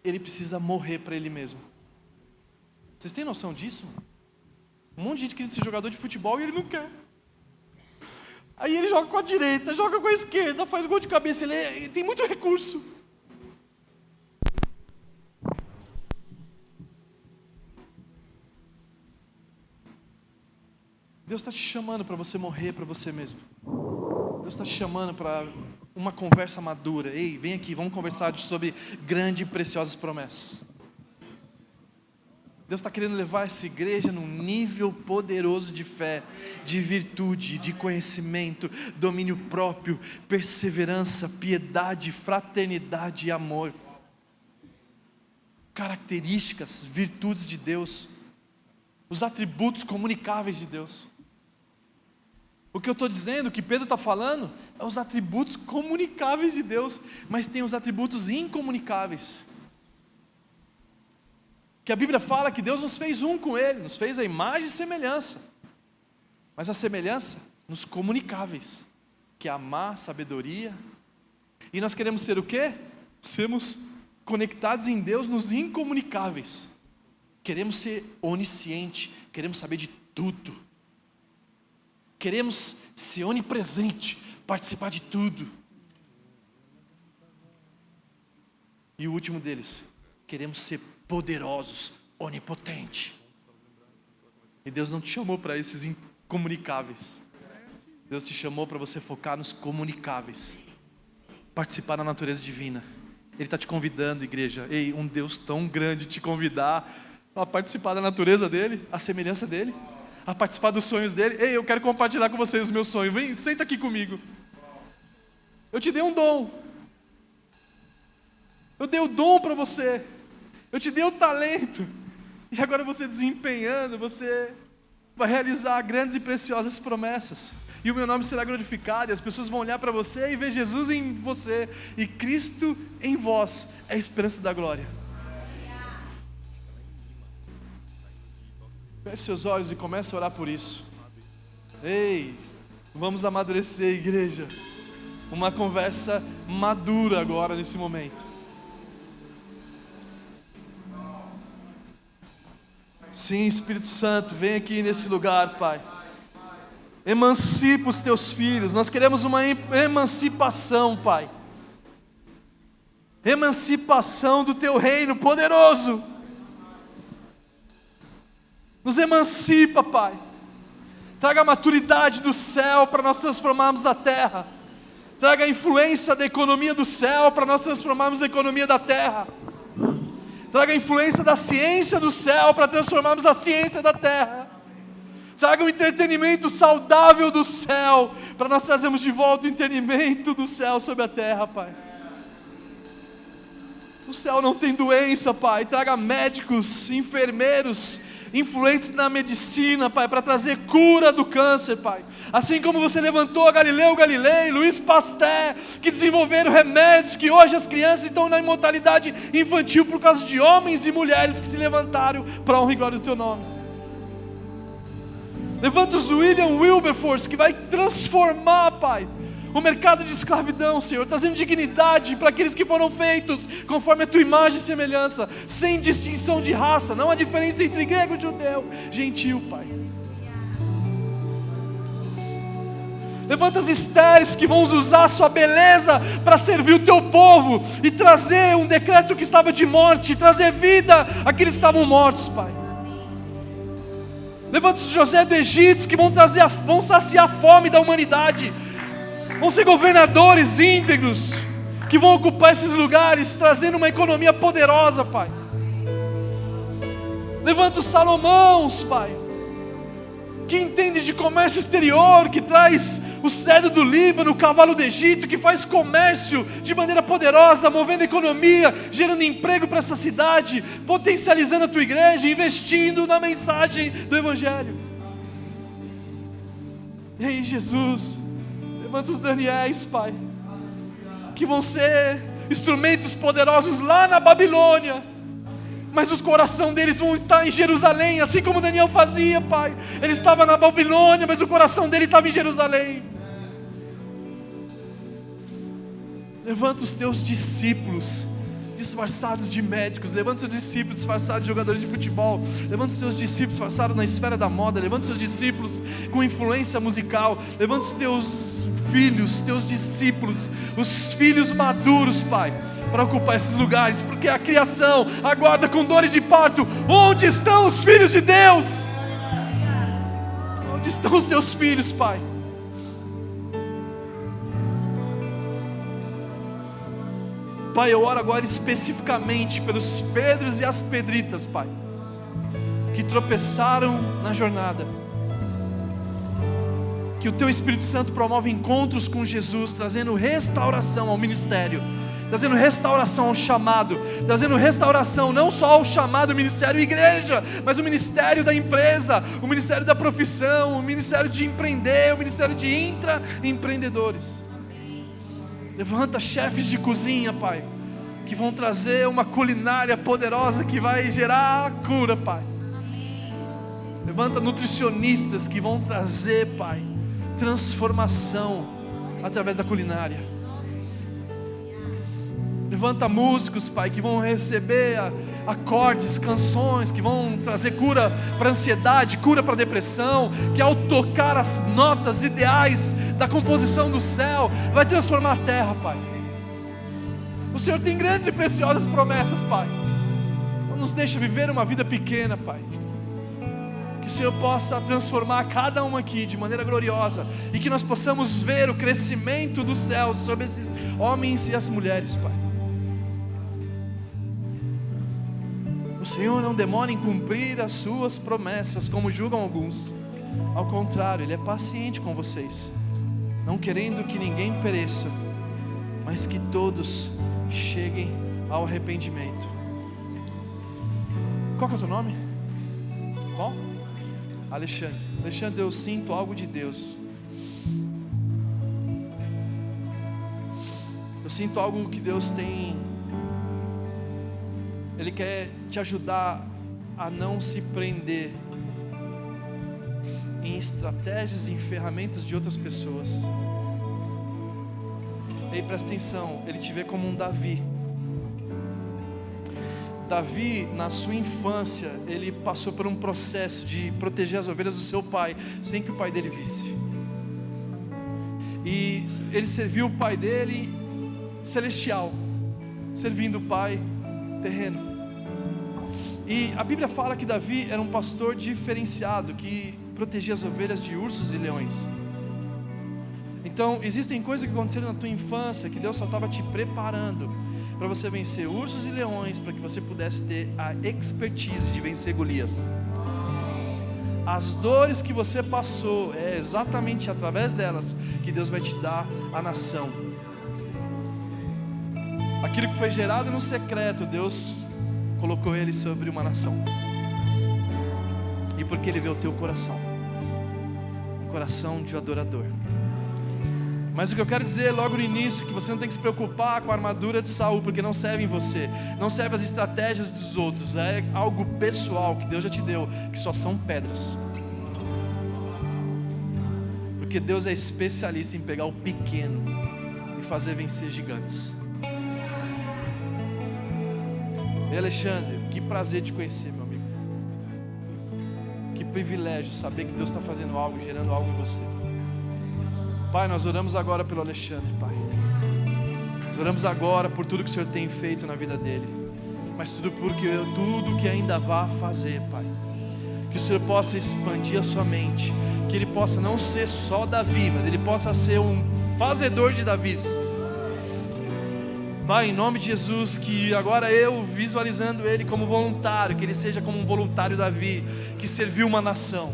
ele precisa morrer para ele mesmo. Vocês têm noção disso? Um monte de gente queria ser jogador de futebol e ele não quer. Aí ele joga com a direita, joga com a esquerda, faz gol de cabeça, ele tem muito recurso. Deus está te chamando para você morrer para você mesmo. Deus está te chamando para uma conversa madura. Ei, vem aqui, vamos conversar sobre grandes e preciosas promessas. Deus está querendo levar essa igreja num nível poderoso de fé, de virtude, de conhecimento, domínio próprio, perseverança, piedade, fraternidade e amor. Características, virtudes de Deus, os atributos comunicáveis de Deus. O que eu estou dizendo, o que Pedro está falando, é os atributos comunicáveis de Deus, mas tem os atributos incomunicáveis. Que a Bíblia fala que Deus nos fez um com Ele, nos fez a imagem e semelhança. Mas a semelhança nos comunicáveis, que é amar, sabedoria. E nós queremos ser o quê? Sermos conectados em Deus nos incomunicáveis. Queremos ser onisciente, queremos saber de tudo. Queremos ser onipresente, participar de tudo. E o último deles, queremos ser poderosos, onipotente. E Deus não te chamou para esses incomunicáveis. Deus te chamou para você focar nos comunicáveis, participar da natureza divina. Ele está te convidando, igreja. Ei, um Deus tão grande te convidar a participar da natureza dele, a semelhança dele, a participar dos sonhos dele. Ei, eu quero compartilhar com vocês os meus sonhos. Vem, senta aqui comigo. Eu te dei um dom. Eu dei o dom para você. Eu te dei o talento. E agora você desempenhando, você vai realizar grandes e preciosas promessas. E o meu nome será glorificado. E as pessoas vão olhar para você e ver Jesus em você. E Cristo em vós é a esperança da glória. Feche seus olhos e comece a orar por isso. Ei, vamos amadurecer, igreja. Uma conversa madura agora nesse momento. Sim, Espírito Santo, vem aqui nesse lugar, Pai. Emancipa os teus filhos. Nós queremos uma emancipação, Pai. Emancipação do teu reino poderoso. Nos emancipa, Pai. Traga a maturidade do céu para nós transformarmos a terra. Traga a influência da economia do céu para nós transformarmos a economia da terra. Traga a influência da ciência do céu para transformarmos a ciência da terra. Traga o entretenimento saudável do céu para nós trazermos de volta o entretenimento do céu sobre a terra, Pai. O céu não tem doença, Pai. Traga médicos, enfermeiros, influentes na medicina, Pai, para trazer cura do câncer, Pai. Assim como você levantou a Galileu Galilei, Luiz Pasteur, que desenvolveram remédios, que hoje as crianças estão na imortalidade infantil por causa de homens e mulheres que se levantaram para a honra e glória do Teu nome. Levanta os William Wilberforce, que vai transformar, Pai, o mercado de escravidão, Senhor, trazendo dignidade para aqueles que foram feitos conforme a Tua imagem e semelhança, sem distinção de raça, não há diferença entre grego, judeu, gentil, Pai. Levanta as estéreis que vão usar a sua beleza para servir o Teu povo e trazer um decreto que estava de morte, trazer vida àqueles que estavam mortos, Pai. Levanta os José do Egito que vão saciar a fome da humanidade. Vão ser governadores íntegros que vão ocupar esses lugares, trazendo uma economia poderosa, Pai. Levanta os Salomãos, Pai, que entende de comércio exterior, que traz o cedro do Líbano, o cavalo do Egito, que faz comércio de maneira poderosa, movendo a economia, gerando emprego para essa cidade, potencializando a Tua igreja, investindo na mensagem do Evangelho. E aí, Jesus, levanta os Daniéis, Pai, que vão ser instrumentos poderosos lá na Babilônia, mas o coração deles vão estar em Jerusalém, assim como Daniel fazia, Pai. Ele estava na Babilônia, mas o coração dele estava em Jerusalém. Levanta os Teus discípulos disfarçados de médicos, levanta os Teus discípulos disfarçados de jogadores de futebol, levanta os Teus discípulos disfarçados na esfera da moda, levanta os Teus discípulos com influência musical, levanta os Teus filhos, Teus discípulos, os filhos maduros, Pai, para ocupar esses lugares, porque a criação aguarda com dores de parto. Onde estão os filhos de Deus? Onde estão os Teus filhos, Pai? Pai, eu oro agora especificamente pelos Pedros e as Pedritas, Pai, que tropeçaram na jornada. Que o Teu Espírito Santo promove encontros com Jesus, trazendo restauração ao ministério, trazendo restauração ao chamado, trazendo restauração não só ao chamado ministério igreja, mas o ministério da empresa, o ministério da profissão, o ministério de empreender, o ministério de intraempreendedores. Levanta chefes de cozinha, Pai, que vão trazer uma culinária poderosa que vai gerar cura, Pai. Levanta nutricionistas que vão trazer, Pai, transformação através da culinária. Levanta músicos, Pai, que vão receber acordes, canções que vão trazer cura para a ansiedade, cura para a depressão, que ao tocar as notas ideais da composição do céu, vai transformar a terra, Pai. O Senhor tem grandes e preciosas promessas, Pai. Não nos deixa viver uma vida pequena, Pai. Que o Senhor possa transformar cada um aqui de maneira gloriosa, e que nós possamos ver o crescimento dos céus sobre esses homens e as mulheres, Pai. O Senhor não demora em cumprir as suas promessas, como julgam alguns. Ao contrário, Ele é paciente com vocês, não querendo que ninguém pereça, mas que todos cheguem ao arrependimento. Qual que é o teu nome? Qual? Alexandre. Alexandre, eu sinto algo de Deus. Eu sinto algo que Deus tem. Ele quer te ajudar a não se prender em estratégias e em ferramentas de outras pessoas. E aí presta atenção, Ele te vê como um Davi. Davi, na sua infância, ele passou por um processo de proteger as ovelhas do seu pai, sem que o pai dele visse. E ele serviu o pai dele celestial, servindo o pai terreno. E a Bíblia fala que Davi era um pastor diferenciado, que protegia as ovelhas de ursos e leões. Então, existem coisas que aconteceram na tua infância, que Deus só estava te preparando para você vencer ursos e leões, para que você pudesse ter a expertise de vencer Golias. As dores que você passou, é exatamente através delas que Deus vai te dar a nação. Aquilo que foi gerado no secreto, Deus colocou ele sobre uma nação. E porque Ele vê o teu coração, um coração de adorador. Mas o que eu quero dizer logo no início, que você não tem que se preocupar com a armadura de Saul, porque não serve em você, não serve as estratégias dos outros, é algo pessoal que Deus já te deu, que só são pedras. Porque Deus é especialista em pegar o pequeno e fazer vencer gigantes. E Alexandre, que prazer te conhecer, meu amigo. Que privilégio saber que Deus está fazendo algo, gerando algo em você. Pai, nós oramos agora pelo Alexandre, Pai. Nós oramos agora por tudo que o Senhor tem feito na vida dele, mas tudo que ainda vai fazer, Pai. Que o Senhor possa expandir a sua mente, que ele possa não ser só Davi, mas ele possa ser um fazedor de Davis. Pai, em nome de Jesus, que agora eu visualizando ele como voluntário, que ele seja como um voluntário Davi, que serviu uma nação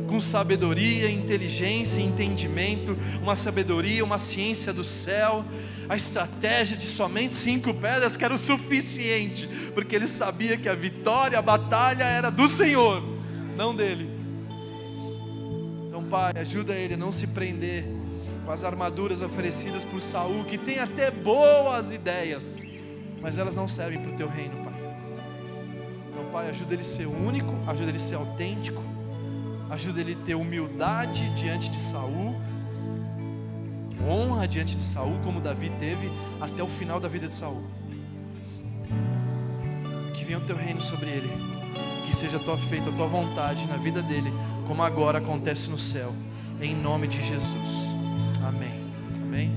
com sabedoria, inteligência e entendimento, uma sabedoria, uma ciência do céu. A estratégia de somente 5 pedras que era o suficiente, porque ele sabia que a vitória, a batalha era do Senhor, não dele. Então, Pai, ajuda ele a não se prender com as armaduras oferecidas por Saul, que tem até boas ideias, mas elas não servem para o teu reino, Pai. Então, Pai, ajuda ele a ser único, ajuda ele a ser autêntico, ajuda ele a ter humildade diante de Saul, honra diante de Saul, como Davi teve até o final da vida de Saul. Que venha o teu reino sobre ele, que seja feita a tua vontade na vida dele, como agora acontece no céu, em nome de Jesus. Amém. Amém.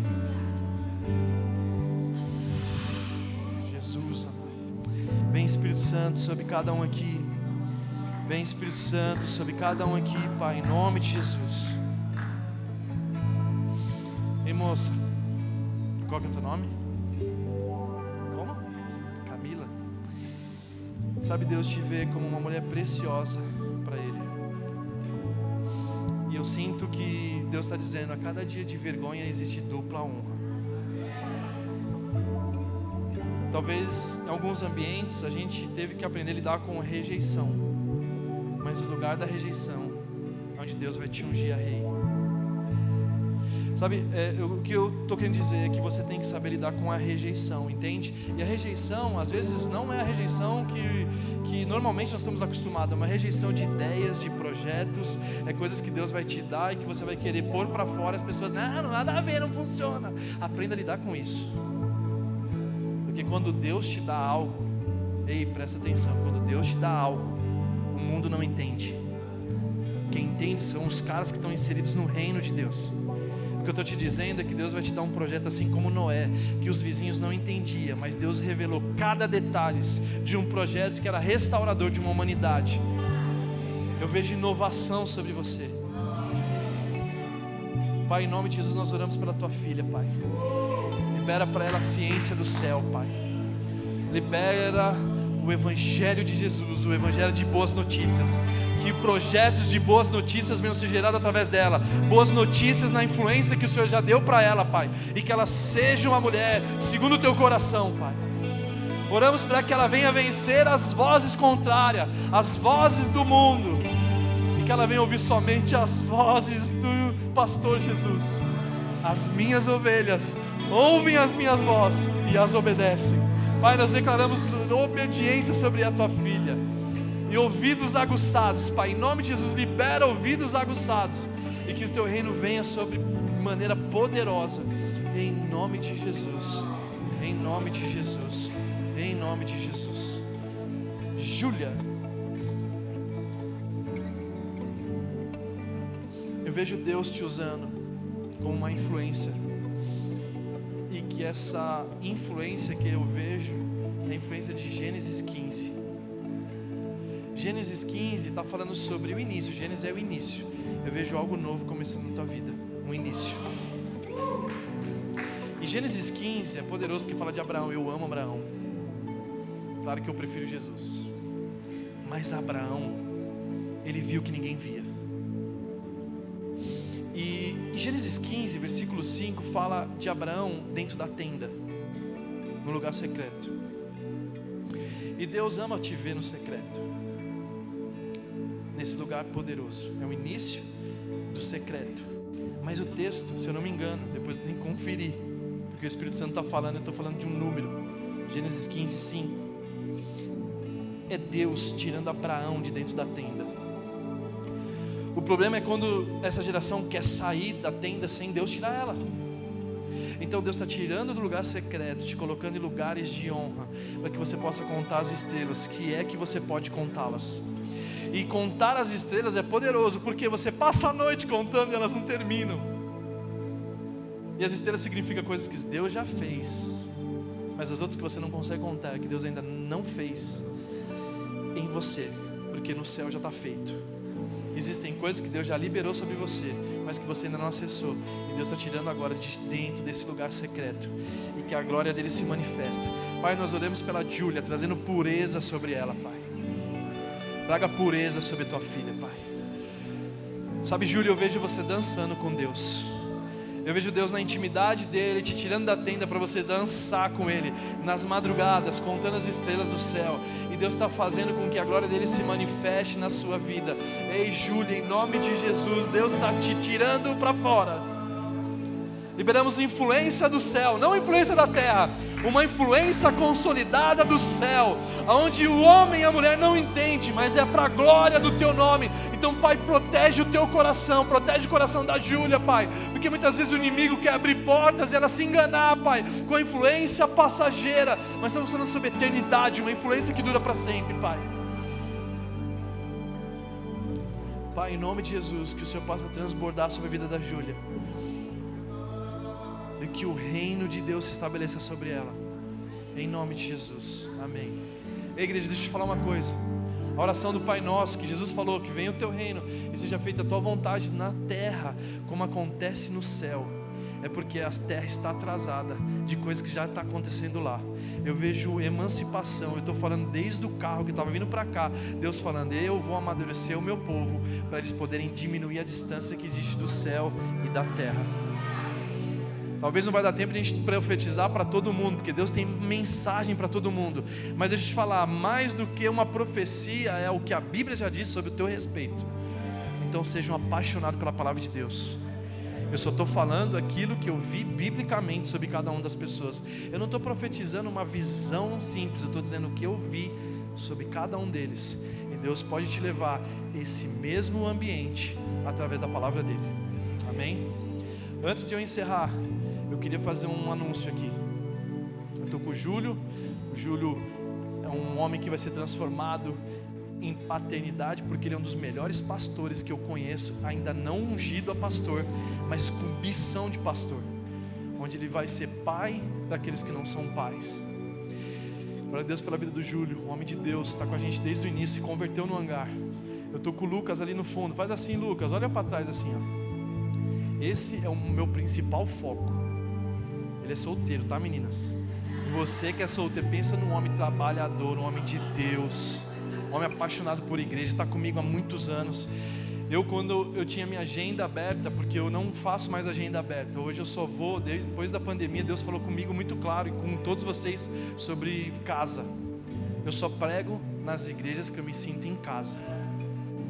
Jesus, amado. Vem, Espírito Santo, sobre cada um aqui. Vem, Espírito Santo, sobre cada um aqui, Pai, em nome de Jesus. Ei, moça, qual que é o teu nome? Como? Camila. Sabe, Deus te vê como uma mulher preciosa para Ele. E eu sinto que Deus está dizendo, a cada dia de vergonha existe dupla honra. Talvez em alguns ambientes a gente teve que aprender a lidar com rejeição, mas o lugar da rejeição, onde Deus vai te ungir a rei. Sabe, o que eu estou querendo dizer é que você tem que saber lidar com a rejeição, entende? E a rejeição, às vezes, não é a rejeição que normalmente nós estamos acostumados, é uma rejeição de ideias, de projetos, é coisas que Deus vai te dar e que você vai querer pôr para fora, as pessoas, não, nada a ver, não funciona. Aprenda a lidar com isso, porque quando Deus te dá algo, Ei, presta atenção, quando Deus te dá algo, o mundo não entende. Quem entende são os caras que estão inseridos no reino de Deus. O que eu estou te dizendo é que Deus vai te dar um projeto assim como Noé, que os vizinhos não entendiam, mas Deus revelou cada detalhe de um projeto que era restaurador de uma humanidade. Eu vejo inovação sobre você. Pai, em nome de Jesus nós oramos pela tua filha, Pai. Libera para ela a ciência do céu, Pai. Libera o evangelho de Jesus, o evangelho de boas notícias. Que projetos de boas notícias venham ser gerados através dela. Boas notícias na influência que o Senhor já deu para ela, Pai. E que ela seja uma mulher segundo o teu coração, Pai. Oramos para que ela venha vencer as vozes contrárias, as vozes do mundo. E que ela venha ouvir somente as vozes do pastor Jesus. As minhas ovelhas ouvem as minhas vozes e as obedecem. Pai, nós declaramos obediência sobre a tua filha. E ouvidos aguçados, Pai, em nome de Jesus, libera ouvidos aguçados. E que o teu reino venha sobre de maneira poderosa. Em nome de Jesus. Em nome de Jesus. Em nome de Jesus. Júlia, eu vejo Deus te usando como uma influência. E que essa influência que eu vejo é a influência de Gênesis 15. Gênesis 15 está falando sobre o início. Gênesis é o início. Eu vejo algo novo começando na tua vida, um início. E Gênesis 15 é poderoso porque fala de Abraão. Eu amo Abraão. Claro que eu prefiro Jesus, mas Abraão, ele viu que ninguém via. E Gênesis 15, versículo 5 fala de Abraão dentro da tenda, no lugar secreto. E Deus ama te ver no secreto, nesse lugar poderoso. É o início do secreto. Mas o texto, se eu não me engano, depois tem que conferir, porque o Espírito Santo está falando, eu estou falando de um número. Gênesis 15, 5 é Deus tirando Abraão de dentro da tenda. O problema é quando essa geração quer sair da tenda sem Deus tirar ela. Então Deus está tirando do lugar secreto, te colocando em lugares de honra, para que você possa contar as estrelas, que é que você pode contá-las. E contar as estrelas é poderoso, porque você passa a noite contando e elas não terminam. E as estrelas significam coisas que Deus já fez, mas as outras que você não consegue contar, que Deus ainda não fez em você, porque no céu já está feito. Existem coisas que Deus já liberou sobre você, mas que você ainda não acessou. E Deus está tirando agora de dentro desse lugar secreto. E que a glória dele se manifesta. Pai, nós oramos pela Júlia, trazendo pureza sobre ela, Pai. Traga pureza sobre tua filha, Pai. Sabe, Júlia, eu vejo você dançando com Deus. Eu vejo Deus na intimidade dele, te tirando da tenda para você dançar com ele, nas madrugadas, contando as estrelas do céu. E Deus está fazendo com que a glória dele se manifeste na sua vida. Ei, Júlia, em nome de Jesus, Deus está te tirando para fora. Liberamos influência do céu, não influência da terra, uma influência consolidada do céu, onde o homem e a mulher não entendem, mas é para a glória do teu nome. Então, Pai, protege o teu coração, protege o coração da Júlia, Pai, porque muitas vezes o inimigo quer abrir portas e ela se enganar, Pai, com a influência passageira, mas estamos falando sobre eternidade, uma influência que dura para sempre, Pai. Pai, em nome de Jesus, que o Senhor possa transbordar sobre a vida da Júlia, e que o reino de Deus se estabeleça sobre ela, em nome de Jesus, amém. Ei, igreja, deixa eu te falar uma coisa. A oração do Pai Nosso, que Jesus falou, que venha o teu reino e seja feita a tua vontade na terra, como acontece no céu, é porque a terra está atrasada de coisas que já está acontecendo lá. Eu vejo emancipação, eu estou falando desde o carro que estava vindo para cá, Deus falando, eu vou amadurecer o meu povo, para eles poderem diminuir a distância que existe do céu e da terra. Talvez não vai dar tempo de a gente profetizar para todo mundo, porque Deus tem mensagem para todo mundo. Mas deixa eu te falar, mais do que uma profecia, é o que a Bíblia já diz sobre o teu respeito. Então seja um apaixonado pela palavra de Deus. Eu só estou falando aquilo que eu vi biblicamente sobre cada uma das pessoas. Eu não estou profetizando uma visão simples, eu estou dizendo o que eu vi sobre cada um deles. E Deus pode te levar a esse mesmo ambiente através da palavra dele. Amém? Antes de eu encerrar, eu queria fazer um anúncio aqui. Eu estou com o Júlio é um homem que vai ser transformado em paternidade, porque ele é um dos melhores pastores que eu conheço, ainda não ungido a pastor, mas com missão de pastor, onde ele vai ser pai daqueles que não são pais. Glória a Deus pela vida do Júlio, um homem de Deus, está com a gente desde o início, se converteu no hangar. Eu estou com o Lucas ali no fundo, faz assim, Lucas, olha para trás assim, ó. Esse é o meu principal foco. Ele é solteiro, tá, meninas? E você que é solteiro, pensa num homem trabalhador, um homem de Deus, um homem apaixonado por igreja, está comigo há muitos anos. Quando eu tinha minha agenda aberta, porque eu não faço mais agenda aberta, hoje eu só vou, depois da pandemia, Deus falou comigo muito claro, e com todos vocês, sobre casa. Eu só prego nas igrejas que eu me sinto em casa.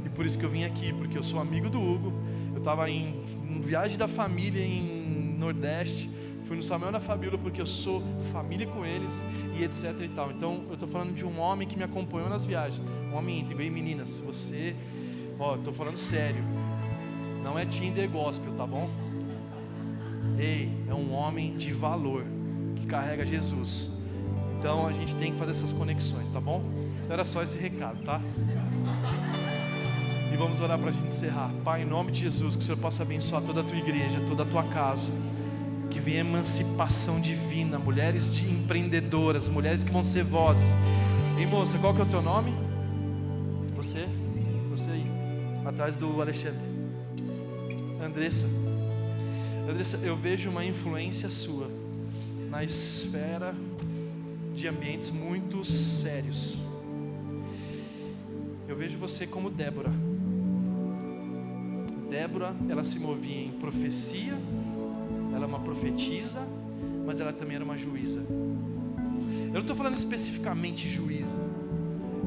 E por isso que eu vim aqui, porque eu sou amigo do Hugo. Eu estava em viagem da família em Nordeste, fui no Samuel da Fabíola porque eu sou família com eles e etc e tal. Então eu estou falando de um homem que me acompanhou nas viagens, um homem íntegro. E meninas, você, estou falando sério, não é Tinder gospel, tá bom? Ei, é um homem de valor, que carrega Jesus. Então a gente tem que fazer essas conexões, tá bom? Então era só esse recado, tá? E vamos orar para a gente encerrar. Pai, em nome de Jesus, que o Senhor possa abençoar toda a tua igreja, toda a tua casa, que venha emancipação divina, mulheres de empreendedoras, mulheres que vão ser vozes. Ei, moça, qual que é o teu nome? Você aí, atrás do Alexandre. Andressa, eu vejo uma influência sua na esfera de ambientes muito sérios. Eu vejo você como Débora. Débora, ela se movia em profecia, ela é uma profetisa, mas ela também era uma juíza. Eu não estou falando especificamente juíza,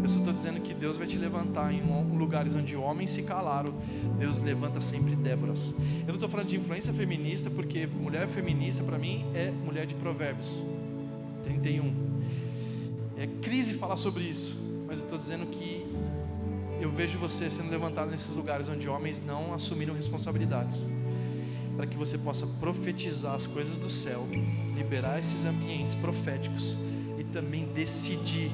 eu só estou dizendo que Deus vai te levantar em lugares onde homens se calaram. Deus levanta sempre Déboras. Eu não estou falando de influência feminista, porque mulher feminista para mim é mulher de Provérbios 31. É crise falar sobre isso, mas eu estou dizendo que eu vejo você sendo levantado nesses lugares onde homens não assumiram responsabilidades, para que você possa profetizar as coisas do céu, liberar esses ambientes proféticos e também decidir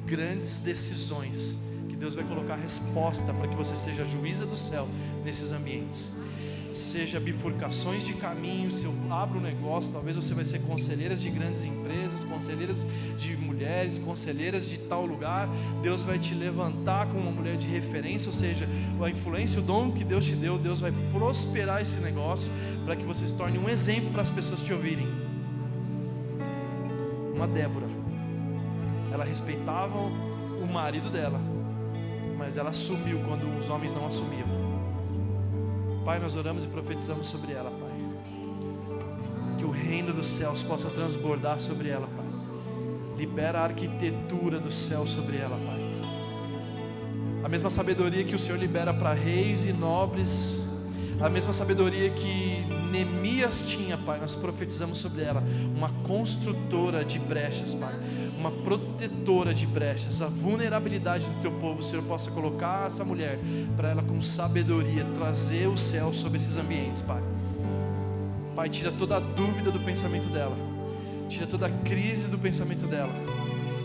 grandes decisões, que Deus vai colocar resposta para que você seja juíza do céu nesses ambientes. Seja bifurcações de caminhos, se eu abro um negócio, talvez você vai ser conselheiras de grandes empresas, conselheiras de mulheres, conselheiras de tal lugar. Deus vai te levantar como uma mulher de referência, ou seja, a influência, o dom que Deus te deu, Deus vai prosperar esse negócio, para que você se torne um exemplo para as pessoas te ouvirem. Uma Débora, ela respeitava o marido dela, mas ela assumiu quando os homens não assumiam. Pai, nós oramos e profetizamos sobre ela, Pai, que o reino dos céus possa transbordar sobre ela, Pai. Libera a arquitetura do céu sobre ela, Pai. A mesma sabedoria que o Senhor libera para reis e nobres, a mesma sabedoria que Neemias tinha, Pai, nós profetizamos sobre ela, uma construtora de brechas, Pai, uma protetora de brechas. A vulnerabilidade do teu povo, o Senhor possa colocar essa mulher, para ela com sabedoria trazer o céu sobre esses ambientes, Pai. Pai, tira toda a dúvida do pensamento dela, tira toda a crise do pensamento dela,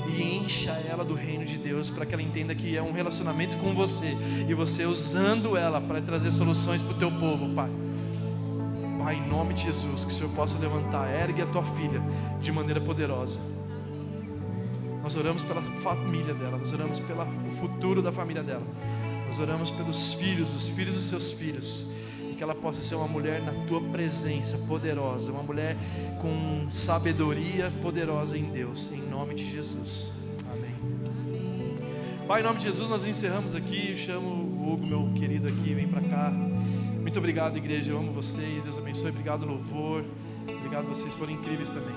e encha ela do reino de Deus, para que ela entenda que é um relacionamento com você, e você usando ela para trazer soluções para o teu povo, Pai. Pai, em nome de Jesus, que o Senhor possa levantar, ergue a tua filha de maneira poderosa. Nós oramos pela família dela, nós oramos pelo futuro da família dela, nós oramos pelos filhos, os filhos dos seus filhos, e que ela possa ser uma mulher na tua presença poderosa, uma mulher com sabedoria poderosa em Deus, em nome de Jesus, amém. Pai, em nome de Jesus, nós encerramos aqui. Eu chamo o Hugo, meu querido, aqui, vem para cá. Muito obrigado, igreja, eu amo vocês, Deus abençoe. Obrigado, louvor, obrigado, vocês foram incríveis também.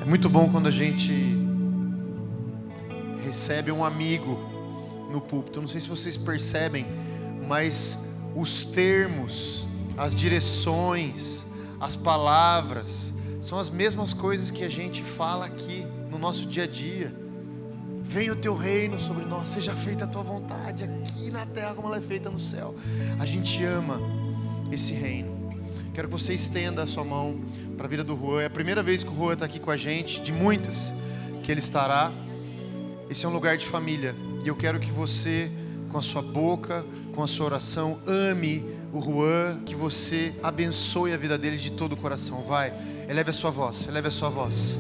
É muito bom quando a gente recebe um amigo no púlpito. Eu não sei se vocês percebem, mas os termos, as direções, as palavras são as mesmas coisas que a gente fala aqui no nosso dia a dia. Venha o teu reino sobre nós, seja feita a tua vontade aqui na terra como ela é feita no céu. A gente ama esse reino. Quero que você estenda a sua mão para a vida do Juan. É a primeira vez que o Juan está aqui com a gente, de muitas que ele estará. Esse é um lugar de família. E eu quero que você, com a sua boca, com a sua oração, ame o Juan, que você abençoe a vida dele de todo o coração. Vai, eleve a sua voz, eleve a sua voz.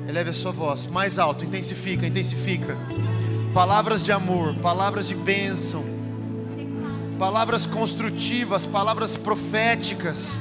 Eleve a sua voz, mais alto, intensifica, intensifica. Palavras de amor, palavras de bênção, palavras construtivas, palavras proféticas.